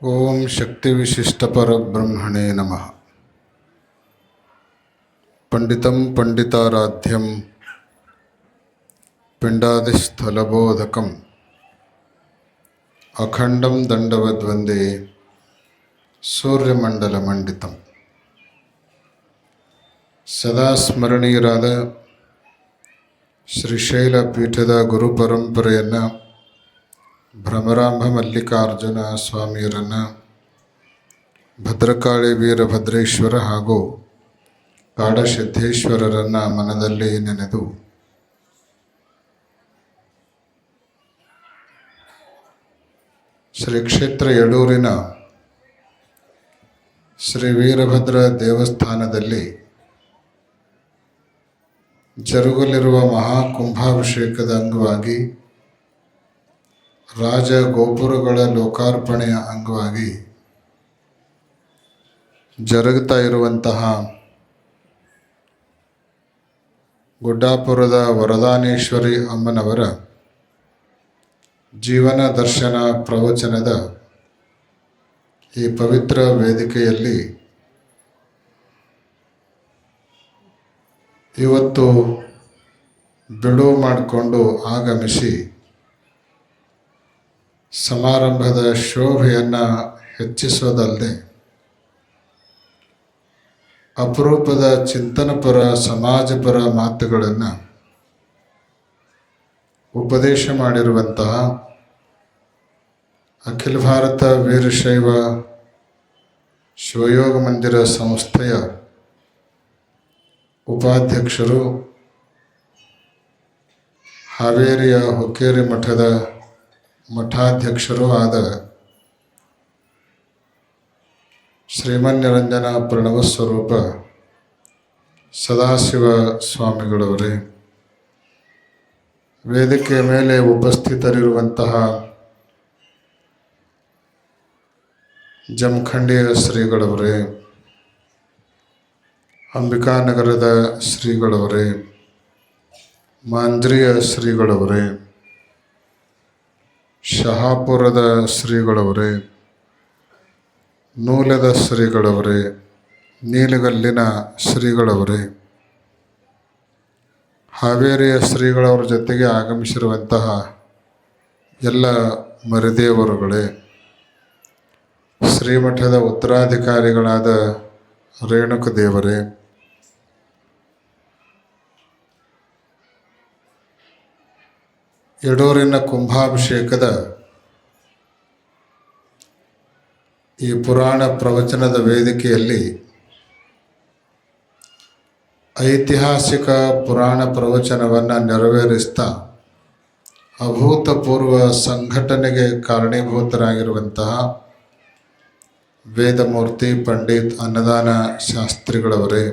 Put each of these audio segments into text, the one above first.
ಓಂ ಶಕ್ತಿ ವಿಶಿಷ್ಟ ಪರಬ್ರಹ್ಮಣೇ ನಮಃ. ಪಂಡಿತಂ ಪಂಡಿತಾರಾಧ್ಯಂ ಪಿಂಡಾದಿಸ್ಥಲಬೋಧಕಂ ಅಖಂಡಂ ದಂಡವದ್ವಂದೇ ಸೂರ್ಯಮಂಡಲಮಂಡಿತಂ. ಸದಾ ಸ್ಮರಣೀಯರಾದ ಶ್ರೀಶೈಲ ಪೀಠದ ಗುರು ಪರಂಪರೆಯನ್ನು ಭ್ರಮರಾಂಭ ಮಲ್ಲಿಕಾರ್ಜುನ ಸ್ವಾಮಿಯರನ್ನು ಭದ್ರಕಾಳಿ ವೀರಭದ್ರೇಶ್ವರ ಹಾಗೂ ಕಾಡಸಿದ್ದೇಶ್ವರರನ್ನು ಮನದಲ್ಲಿ ನೆನೆದು ಶ್ರೀ ಕ್ಷೇತ್ರ ಯಡೂರಿನ ಶ್ರೀ ವೀರಭದ್ರ ದೇವಸ್ಥಾನದಲ್ಲಿ ಜರುಗಲಿರುವ ಮಹಾಕುಂಭಾಭಿಷೇಕದ ಅಂಗವಾಗಿ ರಾಜ ಗೋಪುರಗಳ ಲೋಕಾರ್ಪಣೆಯ ಅಂಗವಾಗಿ ಜರುಗುತ್ತಾ ಇರುವಂತಹ ಗುಡ್ಡಾಪುರದ ವರದಾನೇಶ್ವರಿ ಅಮ್ಮನವರ ಜೀವನ ದರ್ಶನ ಪ್ರವಚನದ ಈ ಪವಿತ್ರ ವೇದಿಕೆಯಲ್ಲಿ ಇವತ್ತು ಬಿಡುವು ಮಾಡಿಕೊಂಡು ಆಗಮಿಸಿ ಸಮಾರಂಭದ ಶೋಭೆಯನ್ನು ಹೆಚ್ಚಿಸೋದಲ್ಲದೆ ಅಪರೂಪದ ಚಿಂತನಪರ ಸಮಾಜಪರ ಮಾತುಗಳನ್ನು ಉಪದೇಶ ಮಾಡಿರುವಂತಹ ಅಖಿಲ ಭಾರತ ವೀರಶೈವ ಶಿವಯೋಗ ಮಂದಿರ ಸಂಸ್ಥೆಯ ಉಪಾಧ್ಯಕ್ಷರು, ಹಾವೇರಿಯ ಹುಕ್ಕೇರಿ ಮಠದ ಮಠಾಧ್ಯಕ್ಷರೂ ಆದ ಶ್ರೀಮನ್ನಿರಂಜನ ಪ್ರಣವಸ್ವರೂಪ ಸದಾಶಿವ ಸ್ವಾಮಿಗಳವರೇ, ವೇದಿಕೆಯ ಮೇಲೆ ಉಪಸ್ಥಿತರಿರುವಂತಹ ಜಮಖಂಡಿಯ ಶ್ರೀಗಳವರೇ, ಅಂಬಿಕಾನಗರದ ಶ್ರೀಗಳವರೇ, ಮಾಂಜ್ರಿಯ ಶ್ರೀಗಳವರೇ, ಶಹಾಪುರದ ಶ್ರೀಗಳವರೇ, ನೂಲದ ಶ್ರೀಗಳವರೇ, ನೀಲಗಲ್ಲಿನ ಶ್ರೀಗಳವರೇ, ಹಾವೇರಿಯ ಶ್ರೀಗಳವರ ಜೊತೆಗೆ ಆಗಮಿಸಿರುವಂತಹ ಎಲ್ಲ ಮರಿದೇವರುಗಳೇ, ಶ್ರೀಮಠದ ಉತ್ತರಾಧಿಕಾರಿಗಳಾದ ರೇಣುಕ ದೇವರೇ, ಯಡೂರಿನ ಕುಂಭಾಭಿಷೇಕದ ಈ ಪುರಾಣ ಪ್ರವಚನದ ವೇದಿಕೆಯಲ್ಲಿ ಐತಿಹಾಸಿಕ ಪುರಾಣ ಪ್ರವಚನವನ್ನು ನೆರವೇರಿಸ್ತಾ ಅಭೂತಪೂರ್ವ ಸಂಘಟನೆಗೆ ಕಾರಣೀಭೂತರಾಗಿರುವಂತಹ ವೇದಮೂರ್ತಿ ಪಂಡಿತ್ ಅನ್ನದಾನ ಶಾಸ್ತ್ರಿಗಳವರೇ,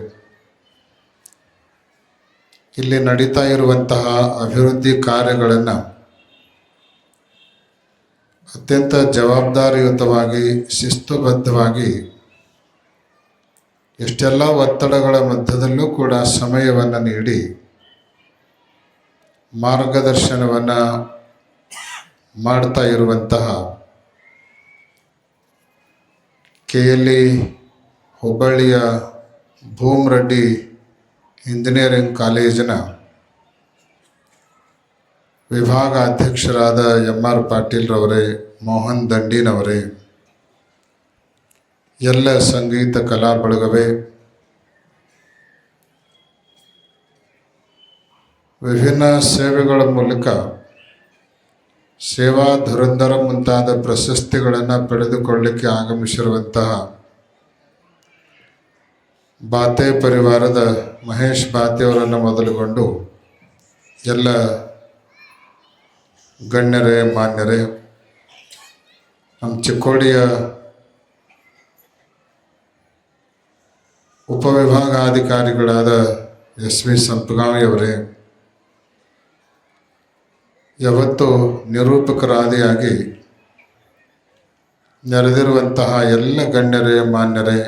ಇಲ್ಲಿ ನಡೀತಾ ಇರುವಂತಹ ಅಭಿವೃದ್ಧಿ ಕಾರ್ಯಗಳನ್ನು ಅತ್ಯಂತ ಜವಾಬ್ದಾರಿಯುತವಾಗಿ ಶಿಸ್ತುಬದ್ಧವಾಗಿ ಎಷ್ಟೆಲ್ಲ ಒತ್ತಡಗಳ ಮಧ್ಯದಲ್ಲೂ ಕೂಡ ಸಮಯವನ್ನು ನೀಡಿ ಮಾರ್ಗದರ್ಶನವನ್ನು ಮಾಡ್ತಾ ಇರುವಂತಹ KLE ಹುಬ್ಬಳ್ಳಿಯ ಭೂಮರೆಡ್ಡಿ ಇಂಜಿನಿಯರಿಂಗ್ ಕಾಲೇಜಿನ ವಿಭಾಗ ಅಧ್ಯಕ್ಷರಾದ MR ಪಾಟೀಲ್ರವರೇ, ಮೋಹನ್ ದಂಡಿನವರೇ, ಎಲ್ಲ ಸಂಗೀತ ಕಲಾ ಬಳಗವೇ, ವಿಭಿನ್ನ ಸೇವೆಗಳ ಮೂಲಕ ಸೇವಾ ಧುರಂಧರ ಮುಂತಾದ ಪ್ರಶಸ್ತಿಗಳನ್ನು ಪಡೆದುಕೊಳ್ಳಲಿಕ್ಕೆ ಆಗಮಿಸಿರುವಂತಹ ಬಾತೆ ಪರಿವಾರದ ಮಹೇಶ್ ಬಾತೆಯವರನ್ನು ಮೊದಲುಗೊಂಡು ಎಲ್ಲ ಗಣ್ಯರೇ, ಮಾನ್ಯರೇ, ನಮ್ಮ ಚಿಕ್ಕೋಡಿಯ ಉಪವಿಭಾಗಾಧಿಕಾರಿಗಳಾದ SV ಸಂಪಗಾಮಿಯವರೇ, ಯಾವತ್ತು ನಿರೂಪಕರಾದಿಯಾಗಿ ನೆರೆದಿರುವಂತಹ ಎಲ್ಲ ಗಣ್ಯರೇ, ಮಾನ್ಯರೇ,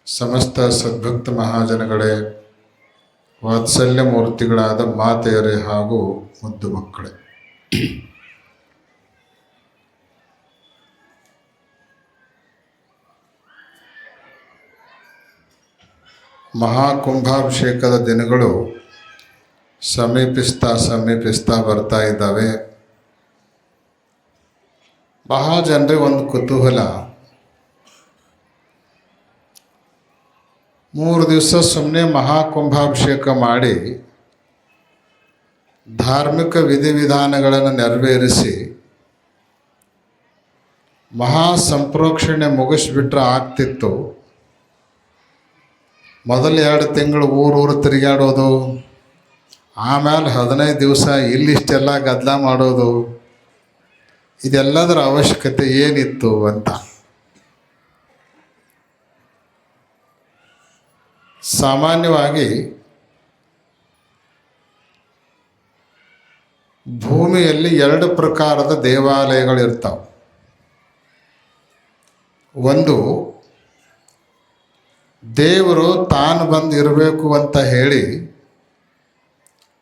ಸಮಸ್ತ ಸದ್ಭಕ್ತ ಮಹಾಜನಗಳೇ, ವಾತ್ಸಲ್ಯ ಮೂರ್ತಿಗಳಾದ ಮಾತೆಯರೇ ಹಾಗೂ ಮುದ್ದು ಮಕ್ಕಳೇ, ಮಹಾಕುಂಭಾಭಿಷೇಕದ ದಿನಗಳು ಸಮೀಪಿಸ್ತಾ ಬರ್ತಾ ಇದ್ದಾವೆ. ಬಹಳ ಜನರಿಗೆ ಒಂದು ಕುತೂಹಲ, 3 ದಿವಸ ಸುಮ್ಮನೆ ಮಹಾಕುಂಭಾಭಿಷೇಕ ಮಾಡಿ ಧಾರ್ಮಿಕ ವಿಧಿವಿಧಾನಗಳನ್ನು ನೆರವೇರಿಸಿ ಮಹಾ ಸಂಪ್ರೋಕ್ಷಣೆ ಮುಗಿಸ್ಬಿಟ್ರೆ ಆಗ್ತಿತ್ತು. ಮೊದಲು 2 ತಿಂಗಳು ಊರು ತಿರುಗಾಡೋದು, ಆಮೇಲೆ 15 ದಿವಸ ಇಲ್ಲಿಷ್ಟೆಲ್ಲ ಗದ್ದಲ ಮಾಡೋದು, ಇದೆಲ್ಲದರ ಅವಶ್ಯಕತೆ ಏನಿತ್ತು ಅಂತ. ಸಾಮಾನ್ಯವಾಗಿ ಭೂಮಿಯಲ್ಲಿ 2 ಪ್ರಕಾರದ ದೇವಾಲಯಗಳಿರ್ತಾವೆ. ಒಂದು, ದೇವರು ತಾನು ಬಂದು ಇರಬೇಕು ಅಂತ ಹೇಳಿ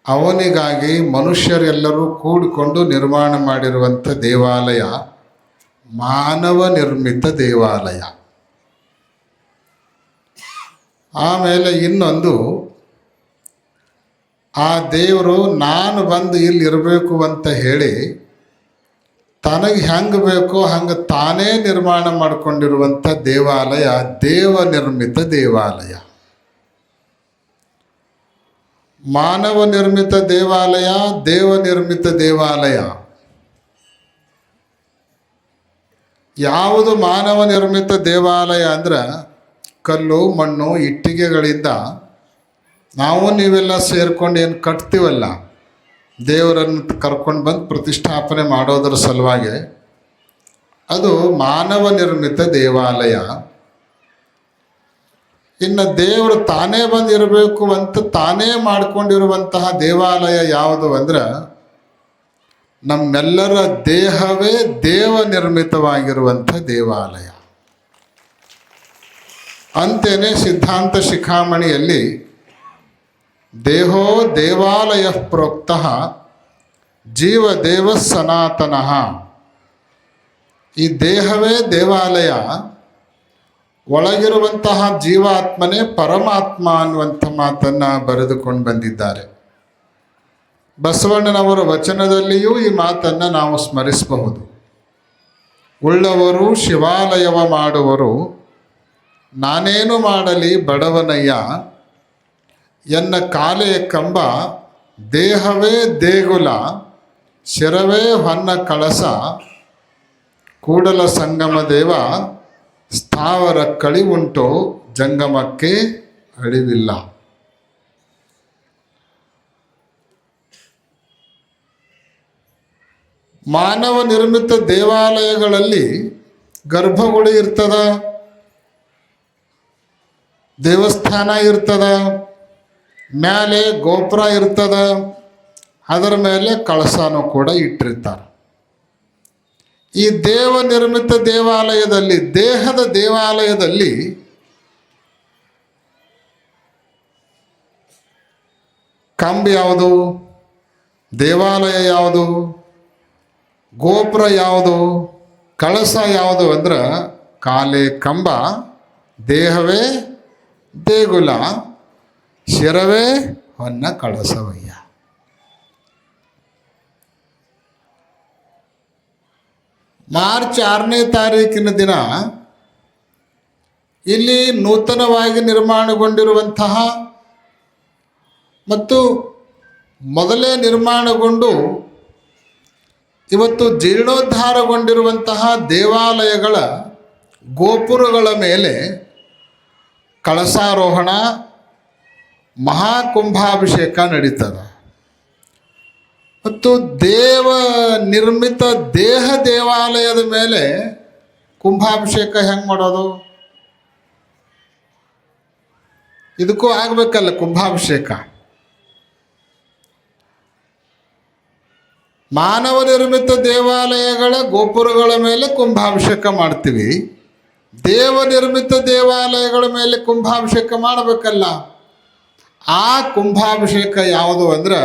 ಅವನಿಗಾಗಿ ಮನುಷ್ಯರೆಲ್ಲರೂ ಕೂಡಿಕೊಂಡು ನಿರ್ಮಾಣ ಮಾಡಿರುವಂಥ ದೇವಾಲಯ ಮಾನವ ನಿರ್ಮಿತ ದೇವಾಲಯ. ಆಮೇಲೆ ಇನ್ನೊಂದು, ಆ ದೇವರು ನಾನು ಬಂದು ಇಲ್ಲಿ ಇರಬೇಕು ಅಂತ ಹೇಳಿ ತನಗೆ ಹೆಂಗೆ ಬೇಕೋ ಹಂಗೆ ತಾನೇ ನಿರ್ಮಾಣ ಮಾಡಿಕೊಂಡಿರುವಂಥ ದೇವಾಲಯ ದೇವ ನಿರ್ಮಿತ ದೇವಾಲಯ. ಮಾನವ ನಿರ್ಮಿತ ದೇವಾಲಯ, ದೇವ ನಿರ್ಮಿತ ದೇವಾಲಯ. ಯಾವುದು ಮಾನವ ನಿರ್ಮಿತ ದೇವಾಲಯ ಅಂದ್ರೆ ಕಲ್ಲು ಮಣ್ಣು ಇಟ್ಟಿಗೆಗಳಿಂದ ನಾವು ನೀವೆಲ್ಲ ಸೇರ್ಕೊಂಡು ಏನು ಕಟ್ತೀವಲ್ಲ, ದೇವರನ್ನು ಕರ್ಕೊಂಡು ಬಂದು ಪ್ರತಿಷ್ಠಾಪನೆ ಮಾಡೋದರ ಸಲುವಾಗಿ, ಅದು ಮಾನವ ನಿರ್ಮಿತ ದೇವಾಲಯ. ಇನ್ನು ದೇವರು ತಾನೇ ಬಂದಿರಬೇಕು ಅಂತ ತಾನೇ ಮಾಡಿಕೊಂಡಿರುವಂತಹ ದೇವಾಲಯ ಯಾವುದು ಅಂದ್ರೆ ನಮ್ಮೆಲ್ಲರ ದೇಹವೇ ದೇವ ನಿರ್ಮಿತವಾಗಿರುವಂಥ ದೇವಾಲಯ. ಅಂತೇನೆ ಸಿದ್ಧಾಂತ ಶಿಖಾಮಣಿಯಲ್ಲಿ ದೇಹೋ ದೇವಾಲಯ ಪ್ರೋಕ್ತ ಜೀವ ದೇವ ಸನಾತನಃ. ಈ ದೇಹವೇ ದೇವಾಲಯ, ಒಳಗಿರುವಂತಹ ಜೀವಾತ್ಮನೇ ಪರಮಾತ್ಮ ಅನ್ನುವಂಥ ಮಾತನ್ನು ಬರೆದುಕೊಂಡು ಬಂದಿದ್ದಾರೆ. ಬಸವಣ್ಣನವರ ವಚನದಲ್ಲಿಯೂ ಈ ಮಾತನ್ನು ನಾವು ಸ್ಮರಿಸಬಹುದು. ಉಳ್ಳವರು ಶಿವಾಲಯವ ಮಾಡುವರು, ನಾನೇನು ಮಾಡಲಿ ಬಡವನಯ್ಯ, ಎನ್ನ ಕಾಲೆಯ ಕಂಬ ದೇಹವೇ ದೇಗುಲ, ಶಿರವೇ ಹೊನ್ನ ಕಳಸ, ಕೂಡಲ ಸಂಗಮ ದೇವ ಸ್ಥಾವರ ಕಳಿವುಂಟು, ಜಂಗಮಕ್ಕೆ ಅಳಿವಿಲ್ಲ. ಮಾನವ ನಿರ್ಮಿತ ದೇವಾಲಯಗಳಲ್ಲಿ ಗರ್ಭಗುಡಿ ಇರ್ತದ, ದೇವಸ್ಥಾನ ಇರ್ತದ, ಮೇಲೆ ಗೋಪುರ ಇರ್ತದ, ಅದರ ಮೇಲೆ ಕಳಸನೂ ಕೂಡ ಇಟ್ಟಿರ್ತಾರೆ. ಈ ದೇವ ನಿರ್ಮಿತ ದೇವಾಲಯದಲ್ಲಿ, ದೇಹದ ದೇವಾಲಯದಲ್ಲಿ ಕಂಬ ಯಾವುದು, ದೇವಾಲಯ ಯಾವುದು, ಗೋಪುರ ಯಾವುದು, ಕಳಸ ಯಾವುದು ಅಂದ್ರೆ ಕಾಲೆ ಕಂಬ, ದೇಹವೇ ದೇಗುಲ, ಶಿರವೇ ಹೊನ್ನ ಕಳಸವಯ್ಯ. ಮಾರ್ಚ್ 6ನೇ ತಾರೀಕಿನ ದಿನ ಇಲ್ಲಿ ನೂತನವಾಗಿ ನಿರ್ಮಾಣಗೊಂಡಿರುವಂತಹ ಮತ್ತು ಮೊದಲೇ ನಿರ್ಮಾಣಗೊಂಡು ಇವತ್ತು ಜೀರ್ಣೋದ್ಧಾರಗೊಂಡಿರುವಂತಹ ದೇವಾಲಯಗಳ ಗೋಪುರಗಳ ಮೇಲೆ ಕಳಸಾರೋಹಣ, ಮಹಾಕುಂಭಾಭಿಷೇಕ ನಡೀತದೆ. ಮತ್ತು ದೇವ ನಿರ್ಮಿತ ದೇಹ ದೇವಾಲಯದ ಮೇಲೆ ಕುಂಭಾಭಿಷೇಕ ಹೆಂಗೆ ಮಾಡೋದು? ಇದಕ್ಕೂ ಆಗಬೇಕಲ್ಲ ಕುಂಭಾಭಿಷೇಕ. ಮಾನವ ನಿರ್ಮಿತ ದೇವಾಲಯಗಳ ಗೋಪುರಗಳ ಮೇಲೆ ಕುಂಭಾಭಿಷೇಕ ಮಾಡ್ತೀವಿ, ದೇವ ನಿರ್ಮಿತ ದೇವಾಲಯಗಳ ಮೇಲೆ ಕುಂಭಾಭಿಷೇಕ ಮಾಡಬೇಕಲ್ಲ. ಆ ಕುಂಭಾಭಿಷೇಕ ಯಾವುದು ಅಂದ್ರೆ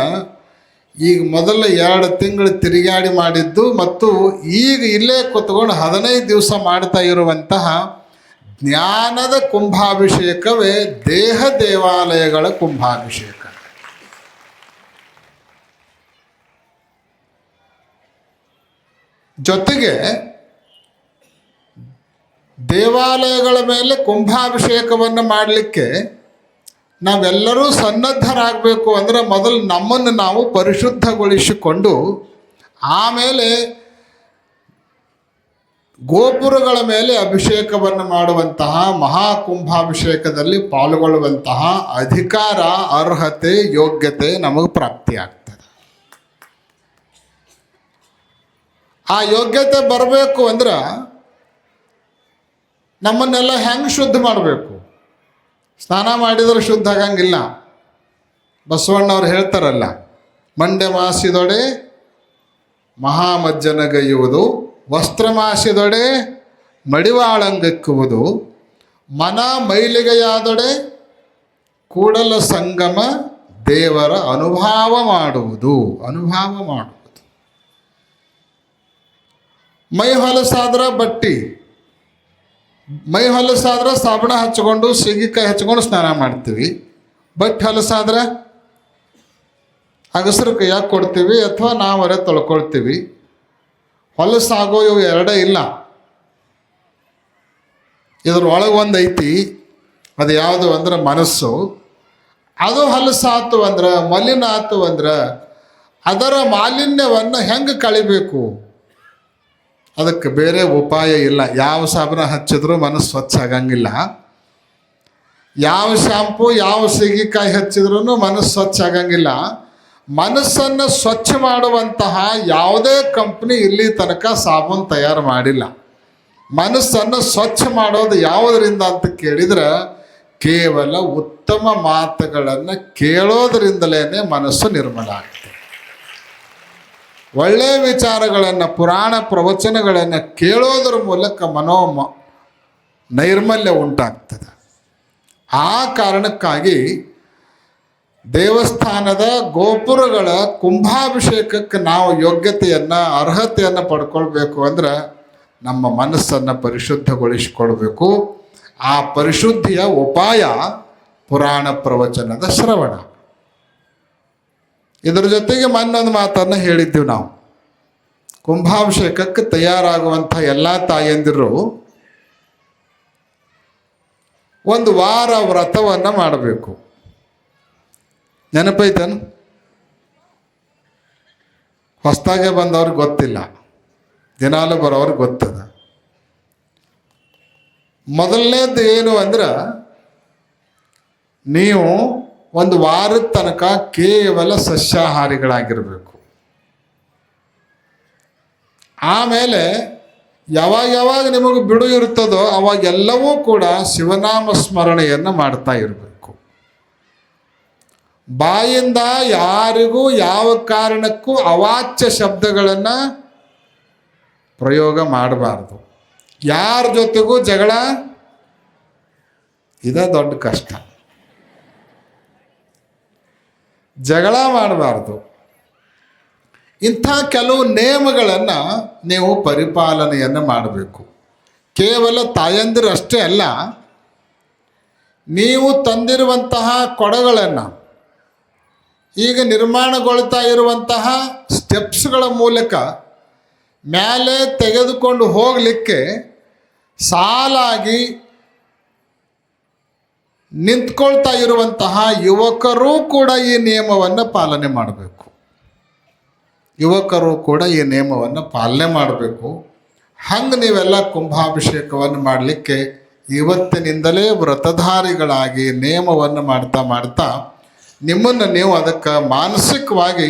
ಈಗ ಮೊದಲ 2 ತಿಂಗಳು ತಿರುಗಾಡಿ ಮಾಡಿದ್ದು ಮತ್ತು ಈಗ ಇಲ್ಲೇ ಕೂತ್ಕೊಂಡು 15 ದಿವಸ ಮಾಡ್ತಾ ಇರುವಂತಹ ಜ್ಞಾನದ ಕುಂಭಾಭಿಷೇಕವೇ ದೇಹ ದೇವಾಲಯಗಳ ಕುಂಭಾಭಿಷೇಕ. ಜೊತೆಗೆ ದೇವಾಲಯಗಳ ಮೇಲೆ ಕುಂಭಾಭಿಷೇಕವನ್ನು ಮಾಡಲಿಕ್ಕೆ ನಾವೆಲ್ಲರೂ ಸನ್ನದ್ಧರಾಗಬೇಕು. ಅಂದರೆ ಮೊದಲು ನಮ್ಮನ್ನು ನಾವು ಪರಿಶುದ್ಧಗೊಳಿಸಿಕೊಂಡು ಆಮೇಲೆ ಗೋಪುರಗಳ ಮೇಲೆ ಅಭಿಷೇಕವನ್ನು ಮಾಡುವಂತಹ ಮಹಾಕುಂಭಾಭಿಷೇಕದಲ್ಲಿ ಪಾಲ್ಗೊಳ್ಳುವಂತಹ ಅಧಿಕಾರ, ಅರ್ಹತೆ, ಯೋಗ್ಯತೆ ನಮಗೆ ಪ್ರಾಪ್ತಿಯಾಗ್ತದೆ. ಆ ಯೋಗ್ಯತೆ ಬರಬೇಕು ಅಂದ್ರೆ ನಮ್ಮನ್ನೆಲ್ಲ ಹೆಂಗೆ ಶುದ್ಧ ಮಾಡಬೇಕು? ಸ್ನಾನ ಮಾಡಿದರೆ ಶುದ್ಧ ಆಗಂಗಿಲ್ಲ. ಬಸವಣ್ಣವ್ರು ಹೇಳ್ತಾರಲ್ಲ, ಮಂಡೆ ಮಾಸಿದೊಡೆ ಮಹಾಮಜ್ಜನಗೈಯುವುದು, ವಸ್ತ್ರ ಮಾಸಿದೊಡೆ ಮಡಿವಾಳಂಗಕ್ಕುವುದು, ಮನ ಮೈಲಿಗೆಯಾದೊಡೆ ಕೂಡಲ ಸಂಗಮ ದೇವರ ಅನುಭವ ಮಾಡುವುದು. ಮೈ ಹೊಲಸಾದ್ರೆ ಬಟ್ಟಿ, ಮೈ ಹೊಲಸಾದ್ರೆ ಸಾಬಣ ಹಚ್ಕೊಂಡು ಸೀಗಿಕಾಯಿ ಹಚ್ಕೊಂಡು ಸ್ನಾನ ಮಾಡ್ತೀವಿ. ಬಟ್ಟೆ ಹೊಲಸಾದ್ರೆ ಅಗಸರು ಕೈಯಾಗಿ ಕೊಡ್ತೀವಿ ಅಥವಾ ನಾವರೇ ತೊಳ್ಕೊಳ್ತೀವಿ. ಹೊಲಸಾಗೋ ಇವು ಎರಡೇ ಇಲ್ಲ. ಇದ್ರೊಳಗೆ ಒಂದು ಐತಿ, ಅದು ಯಾವುದು ಅಂದ್ರೆ ಮನಸ್ಸು. ಅದು ಹೊಲಸಾತು ಅಂದ್ರೆ, ಮಲಿನ ಆತು ಅಂದ್ರೆ ಅದರ ಮಾಲಿನ್ಯವನ್ನು ಹೆಂಗೆ ಕಳಿಬೇಕು? ಅದಕ್ಕೆ ಬೇರೆ ಉಪಾಯ ಇಲ್ಲ. ಯಾವ ಸಾಬೂನು ಹಚ್ಚಿದ್ರೂ ಮನಸ್ಸು ಸ್ವಚ್ಛ ಆಗಂಗಿಲ್ಲ. ಯಾವ ಶಾಂಪು, ಯಾವ ಸೀಗಿಕಾಯಿ ಹಚ್ಚಿದ್ರೂ ಮನಸ್ಸು ಸ್ವಚ್ಛ ಆಗಂಗಿಲ್ಲ. ಮನಸ್ಸನ್ನು ಸ್ವಚ್ಛ ಮಾಡುವಂತಹ ಯಾವುದೇ ಕಂಪ್ನಿ ಇಲ್ಲಿ ತನಕ ಸಾಬೂನು ತಯಾರು ಮಾಡಿಲ್ಲ. ಮನಸ್ಸನ್ನು ಸ್ವಚ್ಛ ಮಾಡೋದು ಯಾವುದರಿಂದ ಅಂತ ಕೇಳಿದ್ರೆ ಕೇವಲ ಉತ್ತಮ ಮಾತುಗಳನ್ನು ಕೇಳೋದರಿಂದಲೇ ಮನಸ್ಸು ನಿರ್ಮಲ ಆಗ್ತದೆ. ಒಳ್ಳೆಯ ವಿಚಾರಗಳನ್ನು, ಪುರಾಣ ಪ್ರವಚನಗಳನ್ನು ಕೇಳೋದ್ರ ಮೂಲಕ ನೈರ್ಮಲ್ಯ ಉಂಟಾಗ್ತದೆ. ಆ ಕಾರಣಕ್ಕಾಗಿ ದೇವಸ್ಥಾನದ ಗೋಪುರಗಳ ಕುಂಭಾಭಿಷೇಕಕ್ಕೆ ನಾವು ಯೋಗ್ಯತೆಯನ್ನು, ಅರ್ಹತೆಯನ್ನು ಪಡ್ಕೊಳ್ಬೇಕು ಅಂದ್ರೆ ನಮ್ಮ ಮನಸ್ಸನ್ನು ಪರಿಶುದ್ಧಗೊಳಿಸಿಕೊಳ್ಬೇಕು. ಆ ಪರಿಶುದ್ಧಿಯ ಉಪಾಯ ಪುರಾಣ ಪ್ರವಚನದ ಶ್ರವಣ. ಇದರ ಜೊತೆಗೆ ಮೊನ್ನೊಂದು ಮಾತನ್ನು ಹೇಳಿದ್ದೀವಿ ನಾವು. ಕುಂಭಾಭಿಷೇಕಕ್ಕೆ ತಯಾರಾಗುವಂಥ ಎಲ್ಲ ತಾಯಂದಿರು ಒಂದು ವಾರ ವ್ರತವನ್ನು ಮಾಡಬೇಕು. ನೆನಪೈತೇನು? ಹೊಸದಾಗೆ ಬಂದವ್ರಿಗೆ ಗೊತ್ತಿಲ್ಲ, ದಿನಾಲು ಬರೋವ್ರಿಗೆ ಗೊತ್ತದ. ಮೊದಲನೇದು ಏನು ಅಂದ್ರೆ, ನೀವು ಒಂದು ವಾರದ ತನಕ ಕೇವಲ ಸಸ್ಯಾಹಾರಿಗಳಾಗಿರಬೇಕು. ಆಮೇಲೆ ಯಾವಾಗ ನಿಮಗೆ ಬಿಡು ಇರ್ತದೋ ಅವಾಗೆಲ್ಲವೂ ಕೂಡ ಶಿವನಾಮ ಸ್ಮರಣೆಯನ್ನು ಮಾಡ್ತಾ ಇರಬೇಕು. ಬಾಯಿಂದ ಯಾರಿಗೂ ಯಾವ ಕಾರಣಕ್ಕೂ ಅವಾಚ್ಯ ಶಬ್ದಗಳನ್ನು ಪ್ರಯೋಗ ಮಾಡಬಾರ್ದು. ಯಾರ ಜೊತೆಗೂ ಜಗಳ, ಇದೇ ದೊಡ್ಡ ಕಷ್ಟ. ಜಗಳ ಮಾಡಬಾರ್ದು. ಇಂಥ ಕೆಲವು ನಿಯಮಗಳನ್ನು ನೀವು ಪರಿಪಾಲನೆಯನ್ನು ಮಾಡಬೇಕು. ಕೇವಲ ತಾಯಂದಿರು ಅಷ್ಟೇ ಅಲ್ಲ, ನೀವು ತಂದಿರುವಂತಹ ಕೊಡಗಳನ್ನು ಈಗ ನಿರ್ಮಾಣಗೊಳ್ತಾ ಇರುವಂತಹ ಸ್ಟೆಪ್ಸ್ಗಳ ಮೂಲಕ ಮೇಲೆ ತೆಗೆದುಕೊಂಡು ಹೋಗಲಿಕ್ಕೆ ಸಾಲಾಗಿ ನಿಂತ್ಕೊಳ್ತಾ ಇರುವಂತಹ ಯುವಕರೂ ಕೂಡ ಈ ನಿಯಮವನ್ನು ಪಾಲನೆ ಮಾಡಬೇಕು. ಯುವಕರು ಕೂಡ ಈ ನಿಯಮವನ್ನು ಪಾಲನೆ ಮಾಡಬೇಕು. ಹಂಗೆ ನೀವೆಲ್ಲ ಕುಂಭಾಭಿಷೇಕವನ್ನು ಮಾಡಲಿಕ್ಕೆ ಇವತ್ತಿನಿಂದಲೇ ವ್ರತಧಾರಿಗಳಾಗಿ ನಿಯಮವನ್ನು ಮಾಡ್ತಾ ನಿಮ್ಮನ್ನು ನೀವು ಅದಕ್ಕೆ ಮಾನಸಿಕವಾಗಿ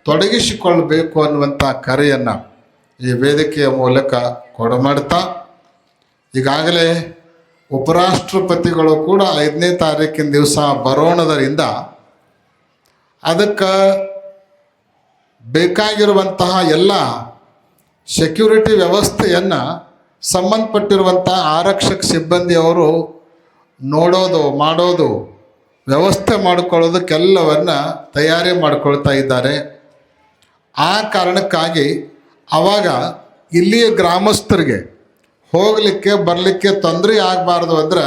ತೊಡಗಿಸಿಕೊಳ್ಳಬೇಕು ಅನ್ನುವಂಥ ಕರೆಯನ್ನು ಈ ವೇದಿಕೆಯ ಮೂಲಕ ಕೊಡಮಾಡ್ತಾ, ಈಗಾಗಲೇ ಉಪರಾಷ್ಟ್ರಪತಿಗಳು ಕೂಡ 5ನೇ ತಾರೀಕಿನ ದಿವಸ ಬರೋಣದರಿಂದ ಅದಕ್ಕೆ ಬೇಕಾಗಿರುವಂತಹ ಎಲ್ಲ ಸೆಕ್ಯೂರಿಟಿ ವ್ಯವಸ್ಥೆಯನ್ನು ಸಂಬಂಧಪಟ್ಟಿರುವಂಥ ಆರಕ್ಷಕ ಸಿಬ್ಬಂದಿಯವರು ನೋಡೋದು, ಮಾಡೋದು, ವ್ಯವಸ್ಥೆ ಮಾಡಿಕೊಳ್ಳೋದಕ್ಕೆಲ್ಲವನ್ನು ತಯಾರಿ ಮಾಡಿಕೊಳ್ತಾ ಇದ್ದಾರೆ. ಆ ಕಾರಣಕ್ಕಾಗಿ ಆವಾಗ ಇಲ್ಲಿಯ ಗ್ರಾಮಸ್ಥರಿಗೆ ಹೋಗಲಿಕ್ಕೆ ಬರಲಿಕ್ಕೆ ತೊಂದರೆ ಆಗಬಾರ್ದು ಅಂದ್ರೆ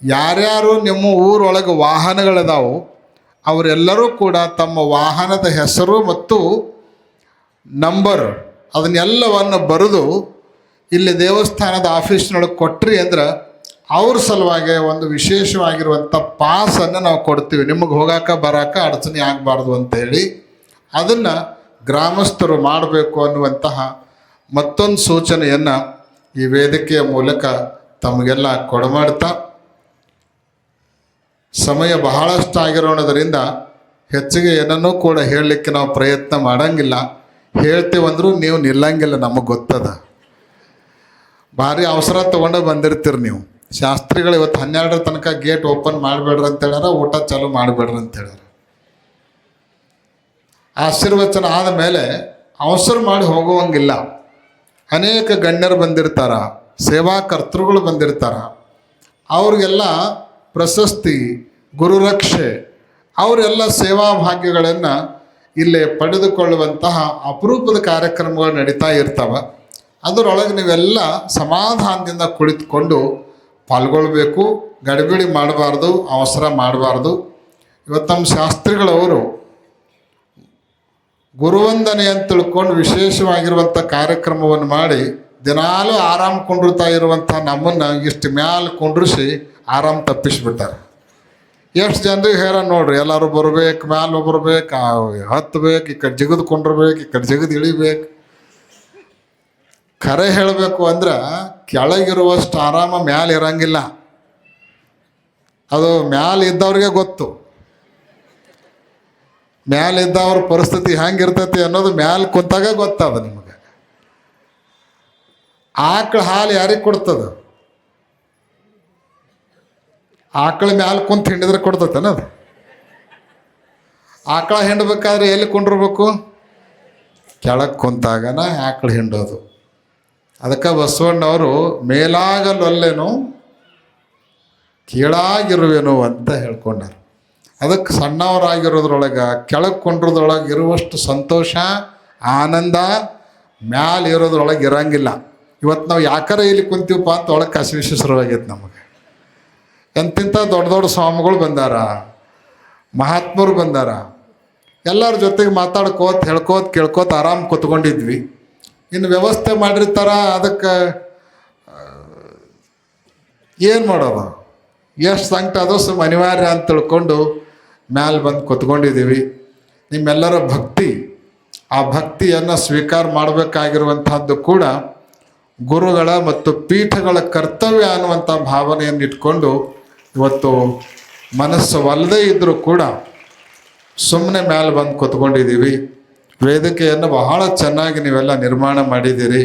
ಯಾರ್ಯಾರು ನಿಮ್ಮ ಊರೊಳಗೆ ವಾಹನಗಳಿದಾವು ಅವರೆಲ್ಲರೂ ಕೂಡ ತಮ್ಮ ವಾಹನದ ಹೆಸರು ಮತ್ತು ನಂಬರ್ ಅದನ್ನೆಲ್ಲವನ್ನು ಬರೆದು ಇಲ್ಲಿ ದೇವಸ್ಥಾನದ ಆಫೀಸ್ನೊಳಗೆ ಕೊಟ್ರಿ ಅಂದ್ರೆ ಅವ್ರ ಸಲುವಾಗಿ ಒಂದು ವಿಶೇಷವಾಗಿರುವಂಥ ಪಾಸನ್ನು ನಾವು ಕೊಡ್ತೀವಿ. ನಿಮಗೆ ಹೋಗಾಕ ಬರಾಕ ಅಡಚಣೆ ಆಗಬಾರ್ದು ಅಂತೇಳಿ ಅದನ್ನು ಗ್ರಾಮಸ್ಥರು ಮಾಡಬೇಕು ಅನ್ನುವಂತಹ ಮತ್ತೊಂದು ಸೂಚನೆಯನ್ನು ಈ ವೇದಿಕೆಯ ಮೂಲಕ ತಮಗೆಲ್ಲ ಕೊಡಮಾಡ್ತಾ, ಸಮಯ ಬಹಳಷ್ಟು ಆಗಿರೋಣದರಿಂದ ಹೆಚ್ಚಿಗೆ ಏನನ್ನೂ ಕೂಡ ಹೇಳಲಿಕ್ಕೆ ನಾವು ಪ್ರಯತ್ನ ಮಾಡಂಗಿಲ್ಲ. ಹೇಳ್ತೀವಂದ್ರೂ ನೀವು ನಿಲ್ಲಂಗಿಲ್ಲ, ನಮಗೆ ಗೊತ್ತದ. ಭಾರಿ ಅವಸರ ತೊಗೊಂಡು ಬಂದಿರ್ತೀರಿ ನೀವು. ಶಾಸ್ತ್ರಿಗಳು ಇವತ್ತು 12ರ ತನಕ ಗೇಟ್ ಓಪನ್ ಮಾಡಬೇಡ್ರಿ ಅಂತ ಹೇಳ್ಯಾರ, ಊಟ ಚಾಲು ಮಾಡಬೇಡ್ರಿ ಅಂತ ಹೇಳ್ಯಾರ. ಆಶೀರ್ವಚನ ಆದಮೇಲೆ ಅವಸರ ಮಾಡಿ ಹೋಗುವಂಗಿಲ್ಲ. ಅನೇಕ ಗಣ್ಯರು ಬಂದಿರ್ತಾರ, ಸೇವಾಕರ್ತೃಗಳು ಬಂದಿರ್ತಾರ. ಅವ್ರಿಗೆಲ್ಲ ಪ್ರಶಸ್ತಿ, ಗುರುರಕ್ಷೆ, ಅವರೆಲ್ಲ ಸೇವಾ ಭಾಗ್ಯಗಳನ್ನು ಇಲ್ಲಿ ಪಡೆದುಕೊಳ್ಳುವಂತಹ ಅಪರೂಪದ ಕಾರ್ಯಕ್ರಮಗಳು ನಡೀತಾ ಇರ್ತವೆ. ಅದರೊಳಗೆ ನೀವೆಲ್ಲ ಸಮಾಧಾನದಿಂದ ಕುಳಿತುಕೊಂಡು ಪಾಲ್ಗೊಳ್ಬೇಕು. ಗಡಿಬಿಡಿ ಮಾಡಬಾರ್ದು, ಅವಸರ ಮಾಡಬಾರ್ದು. ಇವತ್ತು ನಮ್ಮ ಶಾಸ್ತ್ರಿಗಳವರು ಗುರುವಂದನೆ ಅಂತ ತಿಳ್ಕೊಂಡು ವಿಶೇಷವಾಗಿರುವಂಥ ಕಾರ್ಯಕ್ರಮವನ್ನು ಮಾಡಿ ದಿನಾಲೂ ಆರಾಮ್ ಕೊಂಡಿರ್ತಾ ಇರುವಂಥ ನಮ್ಮನ್ನು ಇಷ್ಟು ಮ್ಯಾಲ ಕುಂಡ್ರಿಸಿ ಆರಾಮ್ ತಪ್ಪಿಸ್ಬಿಟ್ಟಾರೆ. ಎಷ್ಟು ಜನರಿಗೆ ಹೇಳ ನೋಡ್ರಿ, ಎಲ್ಲರೂ ಬರ್ಬೇಕು, ಮ್ಯಾಲ ಬರ್ಬೇಕು, ಹತ್ತಬೇಕು, ಈ ಕಡೆ ಜಿಗದು ಕೊಂಡಿರ್ಬೇಕು, ಈ ಕಡೆ ಜಿಗದು ಇಳಿಬೇಕು. ಖರೆ ಹೇಳಬೇಕು ಅಂದ್ರೆ ಕೆಳಗಿರುವಷ್ಟು ಆರಾಮ ಮ್ಯಾಲೆ ಇರಂಗಿಲ್ಲ. ಅದು ಮ್ಯಾಲೆ ಇದ್ದವ್ರಿಗೆ ಗೊತ್ತು. ಮ್ಯಾಲೆ ಇದ್ದವ್ರ ಪರಿಸ್ಥಿತಿ ಹೆಂಗಿರ್ತೈತಿ ಅನ್ನೋದು ಮ್ಯಾಲೆ ಕುಂತಾಗ ಗೊತ್ತದ ನಿಮಗೆ. ಆಕಳ ಹಾಲು ಯಾರಿಗೆ ಕೊಡ್ತದ? ಆಕಳ ಮ್ಯಾಲೆ ಕುಂತ ಹಿಂಡಿದ್ರೆ ಕೊಡ್ತೈತೇನದು? ಆಕಳ ಹಿಂಡಬೇಕಾದ್ರೆ ಎಲ್ಲಿ ಕೊಂಡಿರ್ಬೇಕು? ಕೆಳಗೆ ಕುಂತಾಗನ ಆಕಳ ಹಿಂಡೋದು. ಅದಕ್ಕೆ ಬಸವಣ್ಣವರು ಮೇಲಾಗಲೊಲ್ಲೆನು ಕೀಳಾಗಿರುವೆನು ಅಂತ ಹೇಳ್ಕೊಂಡಾರ. ಅದಕ್ಕೆ ಸಣ್ಣವರಾಗಿರೋದ್ರೊಳಗೆ ಕೆಳಗೆ ಕೊಂಡ್ರದ್ರೊಳಗೆ ಇರುವಷ್ಟು ಸಂತೋಷ, ಆನಂದ ಮ್ಯಾಲೆ ಇರೋದ್ರೊಳಗೆ ಇರಂಗಿಲ್ಲ. ಇವತ್ತು ನಾವು ಯಾಕಾರ ಇಲ್ಲಿ ಕುಂತೀವಪ್ಪ ಅಂತ ಒಳಗೆ ಕಸಿವಿಸಿ ಶುರುವಾಗೈತೆ ನಮಗೆ. ಎಂತಿಂಥ ದೊಡ್ಡ ದೊಡ್ಡ ಸ್ವಾಮಿಗಳು ಬಂದಾರ, ಮಹಾತ್ಮರು ಬಂದಾರ. ಎಲ್ಲರ ಜೊತೆಗೆ ಮಾತಾಡ್ಕೋತ ಹೇಳ್ಕೋತ ಕೇಳ್ಕೋತ ಆರಾಮ್ ಕೂತ್ಕೊಂಡಿದ್ವಿ. ಇನ್ನು ವ್ಯವಸ್ಥೆ ಮಾಡಿರ್ತಾರ, ಅದಕ್ಕೆ ಏನು ಮಾಡೋದು? ಎಷ್ಟು ಸಂಕಟ ಅದು ಸುಮ್ಮ ಅನಿವಾರ್ಯ ಅಂತ ತಿಳ್ಕೊಂಡು ಮ್ಯಾಲೆ ಬಂದು ಕೂತ್ಕೊಂಡಿದ್ದೀವಿ. ನಿಮ್ಮೆಲ್ಲರ ಭಕ್ತಿ, ಆ ಭಕ್ತಿಯನ್ನು ಸ್ವೀಕಾರ ಮಾಡಬೇಕಾಗಿರುವಂಥದ್ದು ಕೂಡ ಗುರುಗಳ ಮತ್ತು ಪೀಠಗಳ ಕರ್ತವ್ಯ ಅನ್ನುವಂಥ ಭಾವನೆಯನ್ನು ಇಟ್ಕೊಂಡು ಇವತ್ತು ಮನಸ್ಸು ಒಲ್ಲದೇ ಇದ್ದರೂ ಕೂಡ ಸುಮ್ಮನೆ ಮ್ಯಾಲೆ ಬಂದು ಕೂತ್ಕೊಂಡಿದ್ದೀವಿ. ವೇದಿಕೆಯನ್ನು ಬಹಳ ಚೆನ್ನಾಗಿ ನೀವೆಲ್ಲ ನಿರ್ಮಾಣ ಮಾಡಿದ್ದೀರಿ.